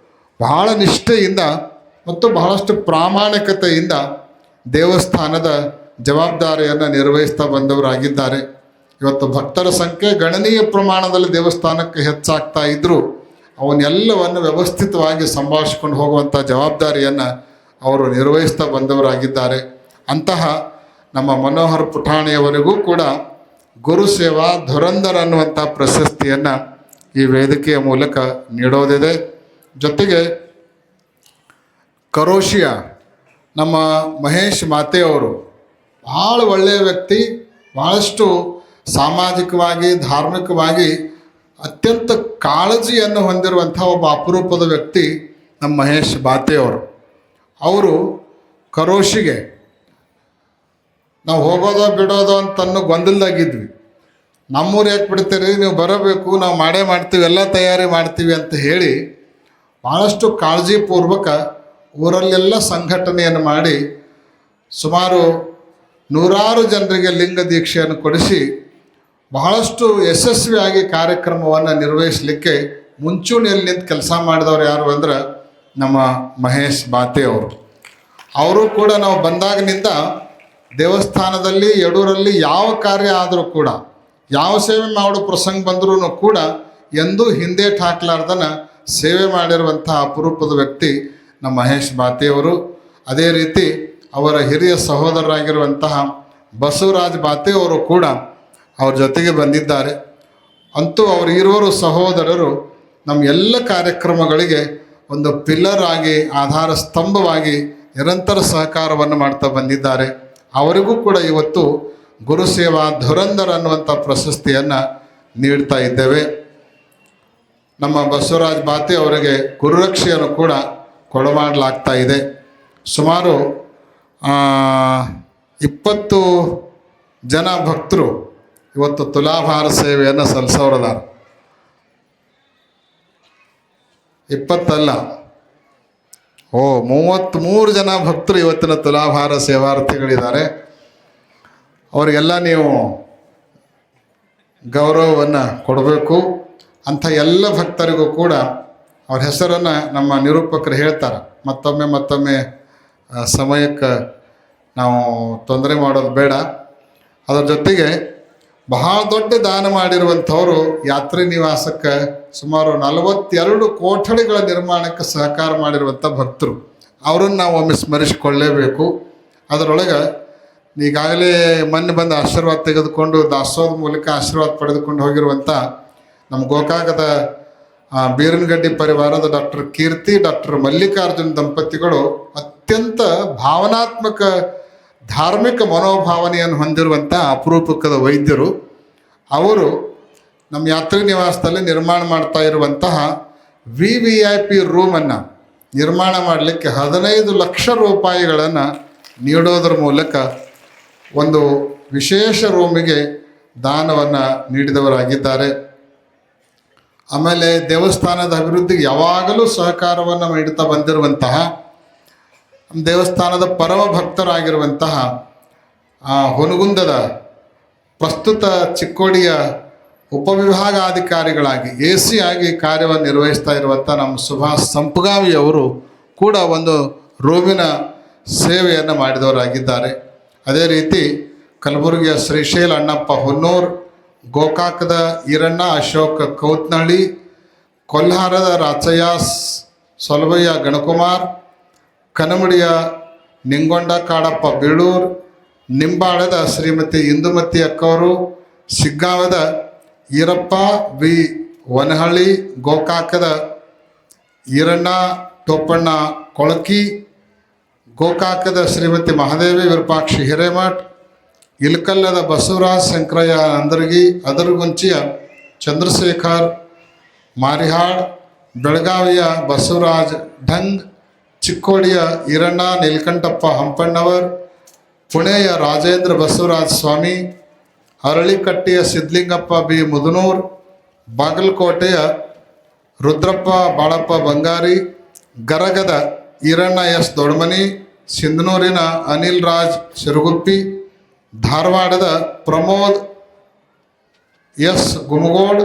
ಬಹಳ ನಿಷ್ಠೆಯಿಂದ ಮತ್ತು ಬಹಳಷ್ಟು ಪ್ರಾಮಾಣಿಕತೆಯಿಂದ ದೇವಸ್ಥಾನದ ಜವಾಬ್ದಾರಿಯನ್ನು ನಿರ್ವಹಿಸ್ತಾ ಬಂದವರಾಗಿದ್ದಾರೆ. ಇವತ್ತು ಭಕ್ತರ ಸಂಖ್ಯೆ ಗಣನೀಯ ಪ್ರಮಾಣದಲ್ಲಿ ದೇವಸ್ಥಾನಕ್ಕೆ ಹೆಚ್ಚಾಗ್ತಾ ಇದ್ದರೂ ಅವನ್ನೆಲ್ಲವನ್ನು ವ್ಯವಸ್ಥಿತವಾಗಿ ಸಂಭಾಳಿಸ್ಕೊಂಡು ಹೋಗುವಂಥ ಜವಾಬ್ದಾರಿಯನ್ನು ಅವರು ನಿರ್ವಹಿಸ್ತಾ ಬಂದವರಾಗಿದ್ದಾರೆ. ಅಂತಹ ನಮ್ಮ ಮನೋಹರ್ ಪುಠಾಣಿಯವರಿಗೂ ಕೂಡ ಗುರು ಸೇವಾ ಧುರಂಧರ ಅನ್ನುವಂಥ ಪ್ರಶಸ್ತಿಯನ್ನು ಈ ವೇದಿಕೆಯ ಮೂಲಕ ನೀಡೋದಿದೆ. ಜೊತೆಗೆ ಕರೋಶಿಯ ನಮ್ಮ ಮಹೇಶ್ ಮಾತೆಯವರು ಭಾಳ ಒಳ್ಳೆಯ ವ್ಯಕ್ತಿ, ಭಾಳಷ್ಟು ಸಾಮಾಜಿಕವಾಗಿ, ಧಾರ್ಮಿಕವಾಗಿ ಅತ್ಯಂತ ಕಾಳಜಿಯನ್ನು ಹೊಂದಿರುವಂಥ ಒಬ್ಬ ಅಪರೂಪದ ವ್ಯಕ್ತಿ ನಮ್ಮ ಮಹೇಶ್ ಬಾತೆಯವರು. ಅವರು ಕರೋಶಿಗೆ ನಾವು ಹೋಗೋದೋ ಬಿಡೋದೋ ಅಂತನ್ನೋ ಗೊಂದಲದಾಗಿದ್ವಿ. ನಮ್ಮೂರು ಯಾಕೆ ಬಿಡ್ತೀರಿ, ನೀವು ಬರಬೇಕು, ನಾವು ಮಾಡೇ ಮಾಡ್ತೀವಿ, ಎಲ್ಲ ತಯಾರಿ ಮಾಡ್ತೀವಿ ಅಂತ ಹೇಳಿ ಭಾಳಷ್ಟು ಕಾಳಜಿಪೂರ್ವಕ ಊರಲ್ಲೆಲ್ಲ ಸಂಘಟನೆಯನ್ನು ಮಾಡಿ ಸುಮಾರು 100 ಜನರಿಗೆ ಲಿಂಗ ದೀಕ್ಷೆಯನ್ನು ಕೊಡಿಸಿ ಬಹಳಷ್ಟು ಯಶಸ್ವಿಯಾಗಿ ಕಾರ್ಯಕ್ರಮವನ್ನು ನಿರ್ವಹಿಸಲಿಕ್ಕೆ ಮುಂಚೂಣಿಯಲ್ಲಿ ನಿಂತು ಕೆಲಸ ಮಾಡಿದವರು ಯಾರು ಅಂದ್ರೆ ನಮ್ಮ ಮಹೇಶ್ ಬಾತೆಯವರು. ಅವರು ಕೂಡ ನಾವು ಬಂದಾಗಿನಿಂದ ದೇವಸ್ಥಾನದಲ್ಲಿ ಯಡೂರಲ್ಲಿ ಯಾವ ಕಾರ್ಯ ಆದರೂ ಕೂಡ, ಯಾವ ಸೇವೆ ಮಾಡೋ ಪ್ರಸಂಗ ಬಂದರೂ ಕೂಡ ಎಂದೂ ಹಿಂದೇಟು ಹಾಕ್ಲಾರ್ದನ ಸೇವೆ ಮಾಡಿರುವಂಥ ಅಪರೂಪದ ವ್ಯಕ್ತಿ ನಮ್ಮ ಮಹೇಶ್ ಬಾತೆಯವರು. ಅದೇ ರೀತಿ ಅವರ ಹಿರಿಯ ಸಹೋದರರಾಗಿರುವಂತಹ ಬಸವರಾಜ್ ಬಾತೆಯವರು ಕೂಡ ಅವ್ರ ಜೊತೆಗೆ ಬಂದಿದ್ದಾರೆ. ಅಂತೂ ಅವರು ಇರುವರು ಸಹೋದರರು ನಮ್ಮ ಎಲ್ಲ ಕಾರ್ಯಕ್ರಮಗಳಿಗೆ ಒಂದು ಪಿಲ್ಲರ್ ಆಗಿ, ಆಧಾರ ಸ್ತಂಭವಾಗಿ ನಿರಂತರ ಸಹಕಾರವನ್ನು ಮಾಡ್ತಾ ಬಂದಿದ್ದಾರೆ. ಅವರಿಗೂ ಕೂಡ ಇವತ್ತು ಗುರುಸೇವಾ ಧುರಂಧರ ಅನ್ನುವಂಥ ಪ್ರಶಸ್ತಿಯನ್ನು ನೀಡ್ತಾ ಇದ್ದೇವೆ. ನಮ್ಮ ಬಸವರಾಜ್ ಬಾತೆ ಅವರಿಗೆ ಗುರುರಕ್ಷೆಯನ್ನು ಕೂಡ ಕೊಡಮಾಡಲಾಗ್ತಾ ಇದೆ. ಸುಮಾರು 20 ಜನ ಭಕ್ತರು ಇವತ್ತು ತುಲಾಭಾರ ಸೇವೆಯನ್ನು ಸಲ್ಲಿಸೋರದಾರ. 20 ಅಲ್ಲ, 33 ಜನ ಭಕ್ತರು ಇವತ್ತಿನ ತುಲಾಭಾರ ಸೇವಾರ್ಥಿಗಳಿದ್ದಾರೆ. ಅವರಿಗೆಲ್ಲ ನೀವು ಗೌರವವನ್ನು ಕೊಡಬೇಕು. ಅಂಥ ಎಲ್ಲ ಭಕ್ತರಿಗೂ ಕೂಡ ಅವ್ರ ಹೆಸರನ್ನು ನಮ್ಮ ನಿರೂಪಕರು ಹೇಳ್ತಾರೆ. ಮತ್ತೊಮ್ಮೆ ಸಮಯಕ್ಕೆ ನಾವು ತೊಂದರೆ ಮಾಡೋದು ಬೇಡ. ಅದರ ಜೊತೆಗೆ ಬಹಳ ದೊಡ್ಡ ದಾನ ಮಾಡಿರುವಂಥವರು ಯಾತ್ರಿ ನಿವಾಸಕ್ಕೆ ಸುಮಾರು 42 ಕೊಠಡಿಗಳ ನಿರ್ಮಾಣಕ್ಕೆ ಸಹಕಾರ ಮಾಡಿರುವಂಥ ಭಕ್ತರು. ಅವರನ್ನು ನಾವು ಒಮ್ಮೆ ಸ್ಮರಿಸಿಕೊಳ್ಳಲೇಬೇಕು. ಅದರೊಳಗೆ ಈಗಾಗಲೇ ಮೊನ್ನೆ ಬಂದು ಆಶೀರ್ವಾದ ತೆಗೆದುಕೊಂಡು ದಾಸೋಹದ ಮೂಲಕ ಆಶೀರ್ವಾದ ಪಡೆದುಕೊಂಡು ಹೋಗಿರುವಂಥ ನಮ್ಮ ಗೋಕಾಕದ ಬೀರನಗಡ್ಡಿ ಪರಿವಾರದ ಡಾಕ್ಟರ್ ಕೀರ್ತಿ, ಡಾಕ್ಟರ್ ಮಲ್ಲಿಕಾರ್ಜುನ್ ದಂಪತಿಗಳು ಅತ್ಯಂತ ಭಾವನಾತ್ಮಕ ಧಾರ್ಮಿಕ ಮನೋಭಾವನೆಯನ್ನು ಹೊಂದಿರುವಂಥ ಅಪರೂಪಕದ ವೈದ್ಯರು. ಅವರು ನಮ್ಮ ಯಾತ್ರಿ ನಿವಾಸದಲ್ಲಿ ನಿರ್ಮಾಣ ಮಾಡ್ತಾ ಇರುವಂತಹ VVIP ರೂಮನ್ನು ನಿರ್ಮಾಣ ಮಾಡಲಿಕ್ಕೆ 15 ಲಕ್ಷ ರೂಪಾಯಿಗಳನ್ನು ನೀಡೋದ್ರ ಮೂಲಕ ಒಂದು ವಿಶೇಷ ರೂಮಿಗೆ ದಾನವನ್ನು ನೀಡಿದವರಾಗಿದ್ದಾರೆ. ಆಮೇಲೆ ದೇವಸ್ಥಾನದ ಅಭಿವೃದ್ಧಿಗೆ ಯಾವಾಗಲೂ ಸಹಕಾರವನ್ನು ನೀಡುತ್ತಾ ಬಂದಿರುವಂತಹ ದೇವಸ್ಥಾನದ ಪರಮ ಭಕ್ತರಾಗಿರುವಂತಹ ಹುನಗುಂದದ ಪ್ರಸ್ತುತ ಚಿಕ್ಕೋಡಿಯ ಉಪವಿಭಾಗಾಧಿಕಾರಿಗಳಾಗಿ AC ಆಗಿ ಕಾರ್ಯವನ್ನು ನಿರ್ವಹಿಸ್ತಾ ಇರುವಂಥ ನಮ್ಮ ಸುಭಾಷ್ ಸಂಪಗಾವಿಯವರು ಕೂಡ ಒಂದು ರೂಮಿನ ಸೇವೆಯನ್ನು ಮಾಡಿದವರಾಗಿದ್ದಾರೆ. ಅದೇ ರೀತಿ ಕಲಬುರಗಿಯ ಶ್ರೀಶೈಲ ಅಣ್ಣಪ್ಪ ಹುನ್ನೂರ್, ಗೋಕಾಕದ ಈರಣ್ಣ ಅಶೋಕ್ ಕೌತ್ನಳ್ಳಿ, ಕೊಲ್ಹಾರದ ರಾಚಯ್ಯ ಸೊಲಬಯ್ಯ ಗಣಕುಮಾರ್, ಕನಮಡಿಯ ನಿಂಗೊಂಡ ಕಾಡಪ್ಪ ಬೀಳೂರ್, ನಿಂಬಾಳದ ಶ್ರೀಮತಿ ಇಂದುಮತಿ ಅಕ್ಕವರು, ಶಿಗ್ಗಾಂವದ ಈರಪ್ಪ ವಿ ವನಹಳ್ಳಿ, ಗೋಕಾಕದ ಈರಣ್ಣ ಟೋಪಣ್ಣ ಕೊಳಕಿ, ಗೋಕಾಕದ ಶ್ರೀಮತಿ ಮಹಾದೇವಿ ವಿರೂಪಾಕ್ಷಿ ಹಿರೇಮಠ್, ಇಲ್ಕಲ್ಲದ ಬಸವರಾಜ್ ಶಂಕರಯ್ಯ ಅಂದರ್ಗಿ, ಅದರಗುಂಚಿಯ ಚಂದ್ರಶೇಖರ್ ಮಾರಿಹಾಳ್, ಬೆಳಗಾವಿಯ ಬಸವರಾಜ್ ಢಂಗ್, ಚಿಕ್ಕೋಡಿಯ ಈರಣ್ಣ ನೀಲಕಂಠಪ್ಪ ಹಂಪಣ್ಣವರ್, ಪುಣೆಯ ರಾಜೇಂದ್ರ ಬಸವರಾಜ್ ಸ್ವಾಮಿ, ಅರಳಿಕಟ್ಟೆಯ ಸಿದ್ಲಿಂಗಪ್ಪ ಬಿ ಮುದನೂರ್, ಬಾಗಲಕೋಟೆಯ ರುದ್ರಪ್ಪ ಬಾಳಪ್ಪ ಬಂಗಾರಿ, ಗರಗದ ಈರಣ್ಣ S ದೊಡ್ಮನಿ, ಸಿಂಧನೂರಿನ ಅನಿಲ್ ರಾಜ್ ಸಿರುಗುಪ್ಪಿ, ಧಾರವಾಡದ ಪ್ರಮೋದ್ S ಗುಮಗೋಡ್,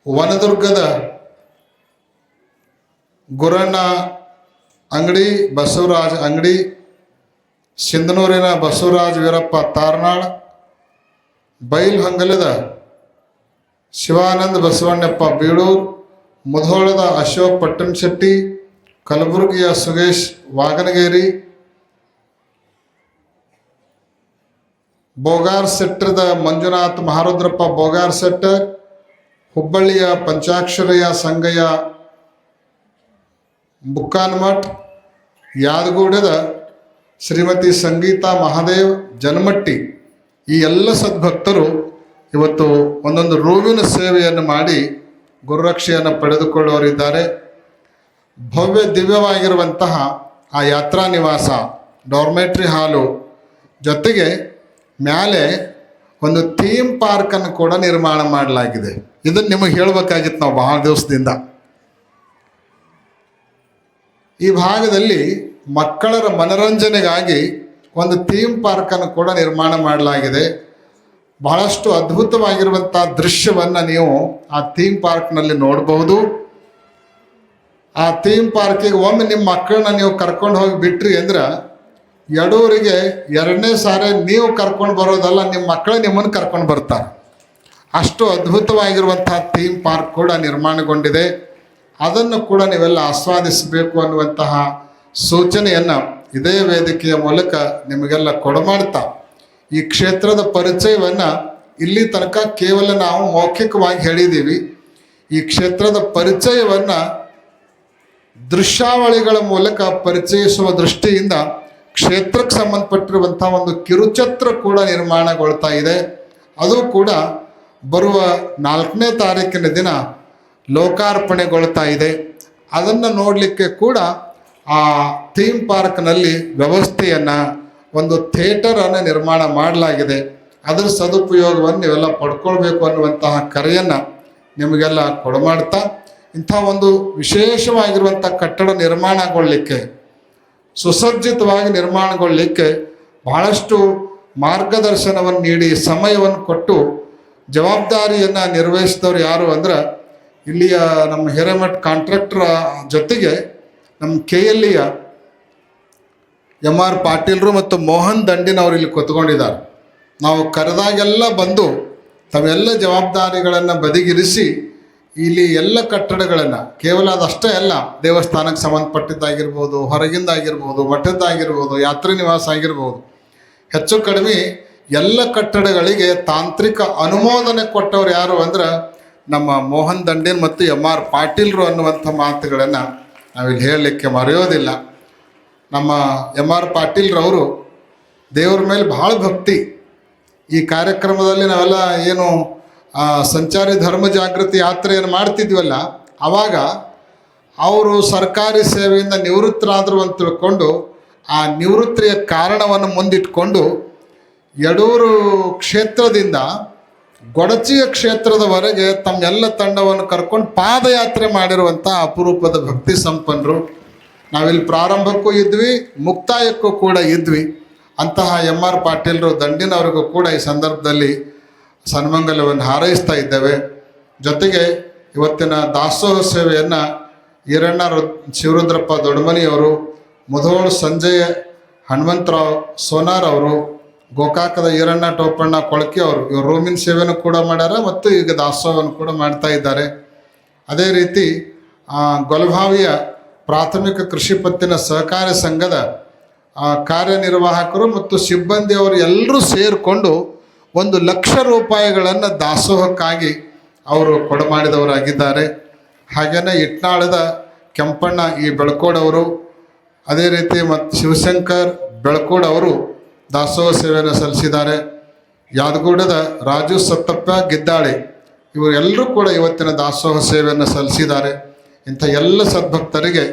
ವನದುರ್ಗದ ಗುರಣ್ಣ ಅಂಗಡಿ ಬಸವರಾಜ್ ಅಂಗಡಿ, ಸಿಂಧನೂರಿನ ಬಸವರಾಜ್ ವೀರಪ್ಪ ತಾರ್ನಾಳ್, ಬೈಲ್ಹೊಂಗಲದ ಶಿವಾನಂದ ಬಸವಣ್ಣಪ್ಪ ಬೀಳೂರ್, ಮುಧೋಳದ ಅಶೋಕ್ ಪಟ್ಟಣಶೆಟ್ಟಿ, ಕಲಬುರಗಿಯ ಸುಗೇಶ್ ವಾಗನಗೇರಿ, ಬೋಗಾರ್ ಸೆಟ್ಟರದ ಮಂಜುನಾಥ್ ಮಹಾರುದ್ರಪ್ಪ ಬೋಗಾರ್ ಸೆಟ್ಟರ್, ಹುಬ್ಬಳ್ಳಿಯ ಪಂಚಾಕ್ಷರಯ್ಯ ಸಂಗಯ್ಯ ಬುಕ್ಕಾನ್ಮಠ್, ಯಾದಗೂಡದ ಶ್ರೀಮತಿ ಸಂಗೀತಾ ಮಹಾದೇವ್ ಜನ್ಮಟ್ಟಿ. ಈ ಎಲ್ಲ ಸದ್ಭಕ್ತರು ಇವತ್ತು ಒಂದೊಂದು ರೂಮಿನ ಸೇವೆಯನ್ನು ಮಾಡಿ ಗುರುರಕ್ಷೆಯನ್ನು ಪಡೆದುಕೊಳ್ಳುವರಿದ್ದಾರೆ. ಭವ್ಯ ದಿವ್ಯವಾಗಿರುವಂತಹ ಆ ಯಾತ್ರಾ ನಿವಾಸ, ಡಾರ್ಮೆಟ್ರಿ ಹಾಲು ಜೊತೆಗೆ ಮ್ಯಾಲೆ ಒಂದು ಥೀಮ್ ಪಾರ್ಕನ್ನು ಕೂಡ ನಿರ್ಮಾಣ ಮಾಡಲಾಗಿದೆ. ಇದನ್ನು ನಿಮಗೆ ಹೇಳಬೇಕಾಗಿತ್ತು ನಾವು ಬಹಳ ದಿವಸದಿಂದ. ಈ ಭಾಗದಲ್ಲಿ ಮಕ್ಕಳರ ಮನರಂಜನೆಗಾಗಿ ಒಂದು ಥೀಮ್ ಪಾರ್ಕನ್ನು ಕೂಡ ನಿರ್ಮಾಣ ಮಾಡಲಾಗಿದೆ. ಬಹಳಷ್ಟು ಅದ್ಭುತವಾಗಿರುವಂಥ ದೃಶ್ಯವನ್ನು ನೀವು ಆ ಥೀಮ್ ಪಾರ್ಕ್ನಲ್ಲಿ ನೋಡಬಹುದು. ಆ ಥೀಮ್ ಪಾರ್ಕಿಗೆ ಒಮ್ಮೆ ನಿಮ್ಮ ಮಕ್ಕಳನ್ನ ನೀವು ಕರ್ಕೊಂಡು ಹೋಗಿ ಬಿಟ್ರಿ ಅಂದ್ರೆ ಯಡೂರಿಗೆ 2ನೇ ಸಾರಿ ನೀವು ಕರ್ಕೊಂಡು ಬರೋದಲ್ಲ, ನಿಮ್ಮ ಮಕ್ಕಳೇ ನಿಮ್ಮನ್ನು ಕರ್ಕೊಂಡು ಬರ್ತಾರೆ. ಅಷ್ಟು ಅದ್ಭುತವಾಗಿರುವಂಥ ಥೀಮ್ ಪಾರ್ಕ್ ಕೂಡ ನಿರ್ಮಾಣಗೊಂಡಿದೆ. ಅದನ್ನು ಕೂಡ ನೀವೆಲ್ಲ ಆಸ್ವಾದಿಸಬೇಕು ಅನ್ನುವಂತಹ ಸೂಚನೆಯನ್ನು ಇದೇ ವೇದಿಕೆಯ ಮೂಲಕ ನಿಮಗೆಲ್ಲ ಕೊಡಮಾಡ್ತಾ, ಈ ಕ್ಷೇತ್ರದ ಪರಿಚಯವನ್ನು ಇಲ್ಲಿ ತನಕ ಕೇವಲ ನಾವು ಮೌಖಿಕವಾಗಿ ಹೇಳಿದ್ದೀವಿ. ಈ ಕ್ಷೇತ್ರದ ಪರಿಚಯವನ್ನು ದೃಶ್ಯಾವಳಿಗಳ ಮೂಲಕ ಪರಿಚಯಿಸುವ ದೃಷ್ಟಿಯಿಂದ ಕ್ಷೇತ್ರಕ್ಕೆ ಸಂಬಂಧಪಟ್ಟಿರುವಂಥ ಒಂದು ಕಿರುಚಿತ್ರ ಕೂಡ ನಿರ್ಮಾಣಗೊಳ್ತಾ ಇದೆ. ಅದು ಕೂಡ ಬರುವ 4ನೇ ತಾರೀಕಿನ ದಿನ ಲೋಕಾರ್ಪಣೆಗೊಳ್ತಾ ಇದೆ. ಅದನ್ನು ನೋಡಲಿಕ್ಕೆ ಕೂಡ ಆ ಥೀಮ್ ಪಾರ್ಕ್ನಲ್ಲಿ ವ್ಯವಸ್ಥೆಯನ್ನು, ಒಂದು ಥಿಯೇಟರನ್ನು ನಿರ್ಮಾಣ ಮಾಡಲಾಗಿದೆ. ಅದರ ಸದುಪಯೋಗವನ್ನು ನೀವೆಲ್ಲ ಪಡ್ಕೊಳ್ಬೇಕು ಅನ್ನುವಂತಹ ಕರೆಯನ್ನು ನಿಮಗೆಲ್ಲ ಕೊಡಮಾಡ್ತಾ, ಇಂಥ ಒಂದು ವಿಶೇಷವಾಗಿರುವಂಥ ಕಟ್ಟಡ ನಿರ್ಮಾಣಗೊಳ್ಳಲಿಕ್ಕೆ, ಸುಸಜ್ಜಿತವಾಗಿ ನಿರ್ಮಾಣಗೊಳ್ಳಲಿಕ್ಕೆ ಬಹಳಷ್ಟು ಮಾರ್ಗದರ್ಶನವನ್ನು ನೀಡಿ ಸಮಯವನ್ನು ಕೊಟ್ಟು ಜವಾಬ್ದಾರಿಯನ್ನು ನಿರ್ವಹಿಸಿದವರು ಯಾರು ಅಂದ್ರೆ ಇಲ್ಲಿಯ ನಮ್ಮ ಹಿರೇಮಠ್ ಕಾಂಟ್ರಾಕ್ಟರ್ ಜೊತೆಗೆ ನಮ್ಮ KLEಯ MR ಪಾಟೀಲ್ರು ಮತ್ತು ಮೋಹನ್ ದಂಡಿನವರು ಇಲ್ಲಿ ಕೂತ್ಕೊಂಡಿದ್ದಾರೆ. ನಾವು ಕರೆದಾಗೆಲ್ಲ ಬಂದು ತಾವೆಲ್ಲ ಜವಾಬ್ದಾರಿಗಳನ್ನು ಬದಿಗಿರಿಸಿ ಇಲ್ಲಿ ಎಲ್ಲ ಕಟ್ಟಡಗಳನ್ನು ಕೇವಲ ಅದಷ್ಟೇ ಅಲ್ಲ, ದೇವಸ್ಥಾನಕ್ಕೆ ಸಂಬಂಧಪಟ್ಟಿದ್ದಾಗಿರ್ಬೋದು, ಹೊರಗಿಂದಾಗಿರ್ಬೋದು, ಮಠದ್ದಾಗಿರ್ಬೋದು, ಯಾತ್ರಿ ನಿವಾಸ ಆಗಿರ್ಬೋದು, ಹೆಚ್ಚು ಕಡಿಮೆ ಎಲ್ಲ ಕಟ್ಟಡಗಳಿಗೆ ತಾಂತ್ರಿಕ ಅನುಮೋದನೆ ಕೊಟ್ಟವ್ರು ಯಾರು ಅಂದ್ರೆ ನಮ್ಮ ಮೋಹನ್ ದಂಡಿನ್ ಮತ್ತು MR ಪಾಟೀಲ್ರು ಅನ್ನುವಂಥ ಮಾತುಗಳನ್ನು ನಾವಿಲ್ಲಿ ಹೇಳಲಿಕ್ಕೆ ಮರೆಯೋದಿಲ್ಲ. ನಮ್ಮ MR ಪಾಟೀಲ್ರವರು ದೇವ್ರ ಮೇಲೆ ಭಾಳ ಭಕ್ತಿ. ಈ ಕಾರ್ಯಕ್ರಮದಲ್ಲಿ ನಾವೆಲ್ಲ ಏನು ಸಂಚಾರಿ ಧರ್ಮ ಜಾಗೃತಿ ಯಾತ್ರೆಯನ್ನು ಮಾಡ್ತಿದ್ವಲ್ಲ, ಆವಾಗ ಅವರು ಸರ್ಕಾರಿ ಸೇವೆಯಿಂದ ನಿವೃತ್ತರಾದರು ಅಂತ ತಿಳ್ಕೊಂಡು ಆ ನಿವೃತ್ತಿಯ ಕಾರಣವನ್ನು ಮುಂದಿಟ್ಕೊಂಡು ಯಡೂರು ಕ್ಷೇತ್ರದಿಂದ ಗೊಡಚಿಯ ಕ್ಷೇತ್ರದವರೆಗೆ ತಮ್ಮೆಲ್ಲ ತಂಡವನ್ನು ಕರ್ಕೊಂಡು ಪಾದಯಾತ್ರೆ ಮಾಡಿರುವಂಥ ಅಪರೂಪದ ಭಕ್ತಿ ಸಂಪನ್ನರು. ನಾವಿಲ್ಲಿ ಪ್ರಾರಂಭಕ್ಕೂ ಇದ್ವಿ, ಮುಕ್ತಾಯಕ್ಕೂ ಕೂಡ ಇದ್ವಿ. ಅಂತಹ MR ಪಾಟೀಲ್ರು ದಂಡಿನವರಿಗೂ ಕೂಡ ಈ ಸಂದರ್ಭದಲ್ಲಿ ಸನ್ಮಂಗಲವನ್ನು ಹಾರೈಸ್ತಾ ಇದ್ದೇವೆ. ಜೊತೆಗೆ ಇವತ್ತಿನ ದಾಸೋಹ ಸೇವೆಯನ್ನು ಈರಣ್ಣ ಶಿವರುದ್ರಪ್ಪ ದೊಡ್ಡಮನಿಯವರು, ಮುಧೋಳು ಸಂಜಯ್ ಹನುಮಂತರಾವ್ ಸೋನಾರ್ ಅವರು, ಗೋಕಾಕದ ಈರಣ್ಣ ಟೋಪಣ್ಣ ಕೊಳಕೆ ಅವರು, ಇವರು ರೂಮಿನ ಸೇವೆಯನ್ನು ಕೂಡ ಮಾಡ್ಯಾರ ಮತ್ತು ಈಗ ದಾಸೋಹವನ್ನು ಕೂಡ ಮಾಡ್ತಾ ಇದ್ದಾರೆ. ಅದೇ ರೀತಿ ಗೊಲಭಾವಿಯ ಪ್ರಾಥಮಿಕ ಕೃಷಿ ಪತ್ತಿನ ಸಹಕಾರಿ ಸಂಘದ ಕಾರ್ಯನಿರ್ವಾಹಕರು ಮತ್ತು ಸಿಬ್ಬಂದಿಯವರು ಎಲ್ಲರೂ ಸೇರಿಕೊಂಡು 1,00,000 ರೂಪಾಯಿಗಳನ್ನು ದಾಸೋಹಕ್ಕಾಗಿ ಅವರು ಕೊಡಮಾಡಿದವರಾಗಿದ್ದಾರೆ. ಹಾಗೆಯೇ ಇಟ್ನಾಳದ ಕೆಂಪಣ್ಣ ಬೆಳಕೋಡವರು, ಅದೇ ರೀತಿ ಮತ್ತು ಶಿವಶಂಕರ್ ಬೆಳಕೋಡವರು ದಾಸೋಹ ಸೇವೆಯನ್ನು ಸಲ್ಲಿಸಿದ್ದಾರೆ. ಯಾದಗೂಡದ ರಾಜು ಸತ್ತಪ್ಪ ಗಿದ್ದಾಳಿ ಇವರೆಲ್ಲರೂ ಕೂಡ ಇವತ್ತಿನ ದಾಸೋಹ ಸೇವೆಯನ್ನು ಸಲ್ಲಿಸಿದ್ದಾರೆ. ಇಂಥ ಎಲ್ಲ ಸದ್ಭಕ್ತರಿಗೆ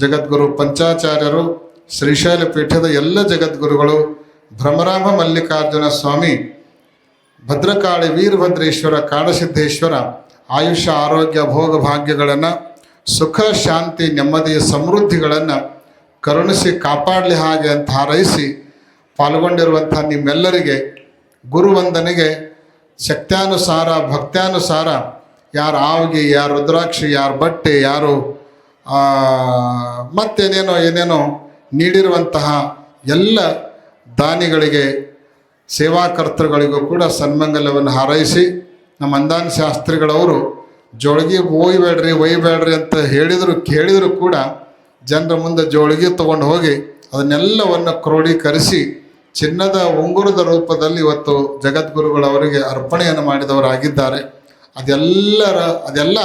ಜಗದ್ಗುರು ಪಂಚಾಚಾರ್ಯರು, ಶ್ರೀಶೈಲ ಪೀಠದ ಎಲ್ಲ ಜಗದ್ಗುರುಗಳು, ಭ್ರಮರಾಮ ಮಲ್ಲಿಕಾರ್ಜುನ ಸ್ವಾಮಿ, ಭದ್ರಕಾಳಿ ವೀರಭದ್ರೇಶ್ವರ, ಕಾಡಸಿದ್ದೇಶ್ವರ ಆಯುಷ್ಯ ಆರೋಗ್ಯ ಭೋಗ ಭಾಗ್ಯಗಳನ್ನು, ಸುಖ ಶಾಂತಿ ನೆಮ್ಮದಿಯ ಸಮೃದ್ಧಿಗಳನ್ನು ಕರುಣಿಸಿ ಕಾಪಾಡಲಿ ಹಾಗೆ ಅಂತ ಹಾರೈಸಿ ಪಾಲ್ಗೊಂಡಿರುವಂಥ ನಿಮ್ಮೆಲ್ಲರಿಗೆ ಗುರುವಂದನೆಗೆ ಶಕ್ತ್ಯಾನುಸಾರ ಭಕ್ತ್ಯಾನುಸಾರ ಯಾರು ಆವಗಿ, ಯಾರು ರುದ್ರಾಕ್ಷಿ, ಯಾರು ಬಟ್ಟೆ, ಯಾರು ಏನೇನೋ ನೀಡಿರುವಂತಹ ಎಲ್ಲ ದಾನಿಗಳಿಗೆ ಸೇವಾಕರ್ತೃಗಳಿಗೂ ಕೂಡ ಸನ್ಮಂಗಲವನ್ನು ಹಾರೈಸಿ, ನಮ್ಮ ಅಂದಾನ ಶಾಸ್ತ್ರಿಗಳವರು ಜೋಳಿಗೆ ಒಯ್ಬೇಡ್ರಿ ಅಂತ ಕೇಳಿದರು ಕೂಡ ಜನರ ಮುಂದೆ ಜೋಳಿಗೆ ತೊಗೊಂಡು ಹೋಗಿ ಅದನ್ನೆಲ್ಲವನ್ನು ಕ್ರೋಢೀಕರಿಸಿ ಚಿನ್ನದ ಉಂಗುರದ ರೂಪದಲ್ಲಿ ಇವತ್ತು ಜಗದ್ಗುರುಗಳವರಿಗೆ ಅರ್ಪಣೆಯನ್ನು ಮಾಡಿದವರಾಗಿದ್ದಾರೆ. ಅದೆಲ್ಲ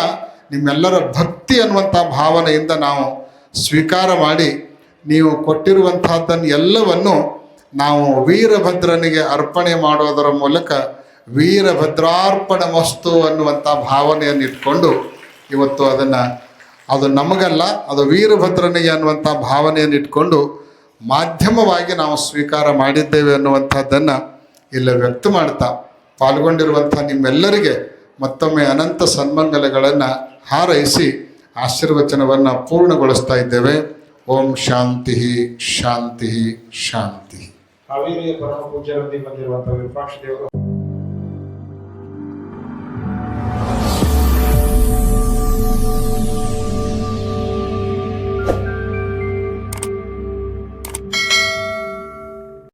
ನಿಮ್ಮೆಲ್ಲರ ಭಕ್ತಿ ಅನ್ನುವಂಥ ಭಾವನೆಯಿಂದ ನಾವು ಸ್ವೀಕಾರ ಮಾಡಿ, ನೀವು ಕೊಟ್ಟಿರುವಂಥದ್ದನ್ನು ಎಲ್ಲವನ್ನು ನಾವು ವೀರಭದ್ರನಿಗೆ ಅರ್ಪಣೆ ಮಾಡೋದರ ಮೂಲಕ ವೀರಭದ್ರಾರ್ಪಣ ವಸ್ತು ಅನ್ನುವಂಥ ಭಾವನೆಯನ್ನು ಇಟ್ಕೊಂಡು ಇವತ್ತು ಅದು ನಮಗಲ್ಲ, ಅದು ವೀರಭದ್ರನಿಗೆ ಅನ್ನುವಂಥ ಭಾವನೆಯನ್ನು ಇಟ್ಕೊಂಡು ಮಾಧ್ಯಮವಾಗಿ ನಾವು ಸ್ವೀಕಾರ ಮಾಡಿದ್ದೇವೆ ಅನ್ನುವಂಥದ್ದನ್ನು ಇಲ್ಲಿ ವ್ಯಕ್ತ ಮಾಡ್ತಾ ಪಾಲ್ಗೊಂಡಿರುವಂಥ ನಿಮ್ಮೆಲ್ಲರಿಗೆ ಮತ್ತೊಮ್ಮೆ ಅನಂತ ಸನ್ಮಂಗಲಗಳನ್ನು ಹಾರೈಸಿ ಆಶೀರ್ವಚನವನ್ನು ಪೂರ್ಣಗೊಳಿಸ್ತಾ ಇದ್ದೇವೆ. ಓಂ ಶಾಂತಿ ಶಾಂತಿ ಶಾಂತಿ. ಹಾವೇರಿಯ ಪರಮ ಪೂಜ್ಯರಲ್ಲಿ ಬಂದಿರುವಂತಹ ವಿರೂಪಾಕ್ಷ ದೇವರು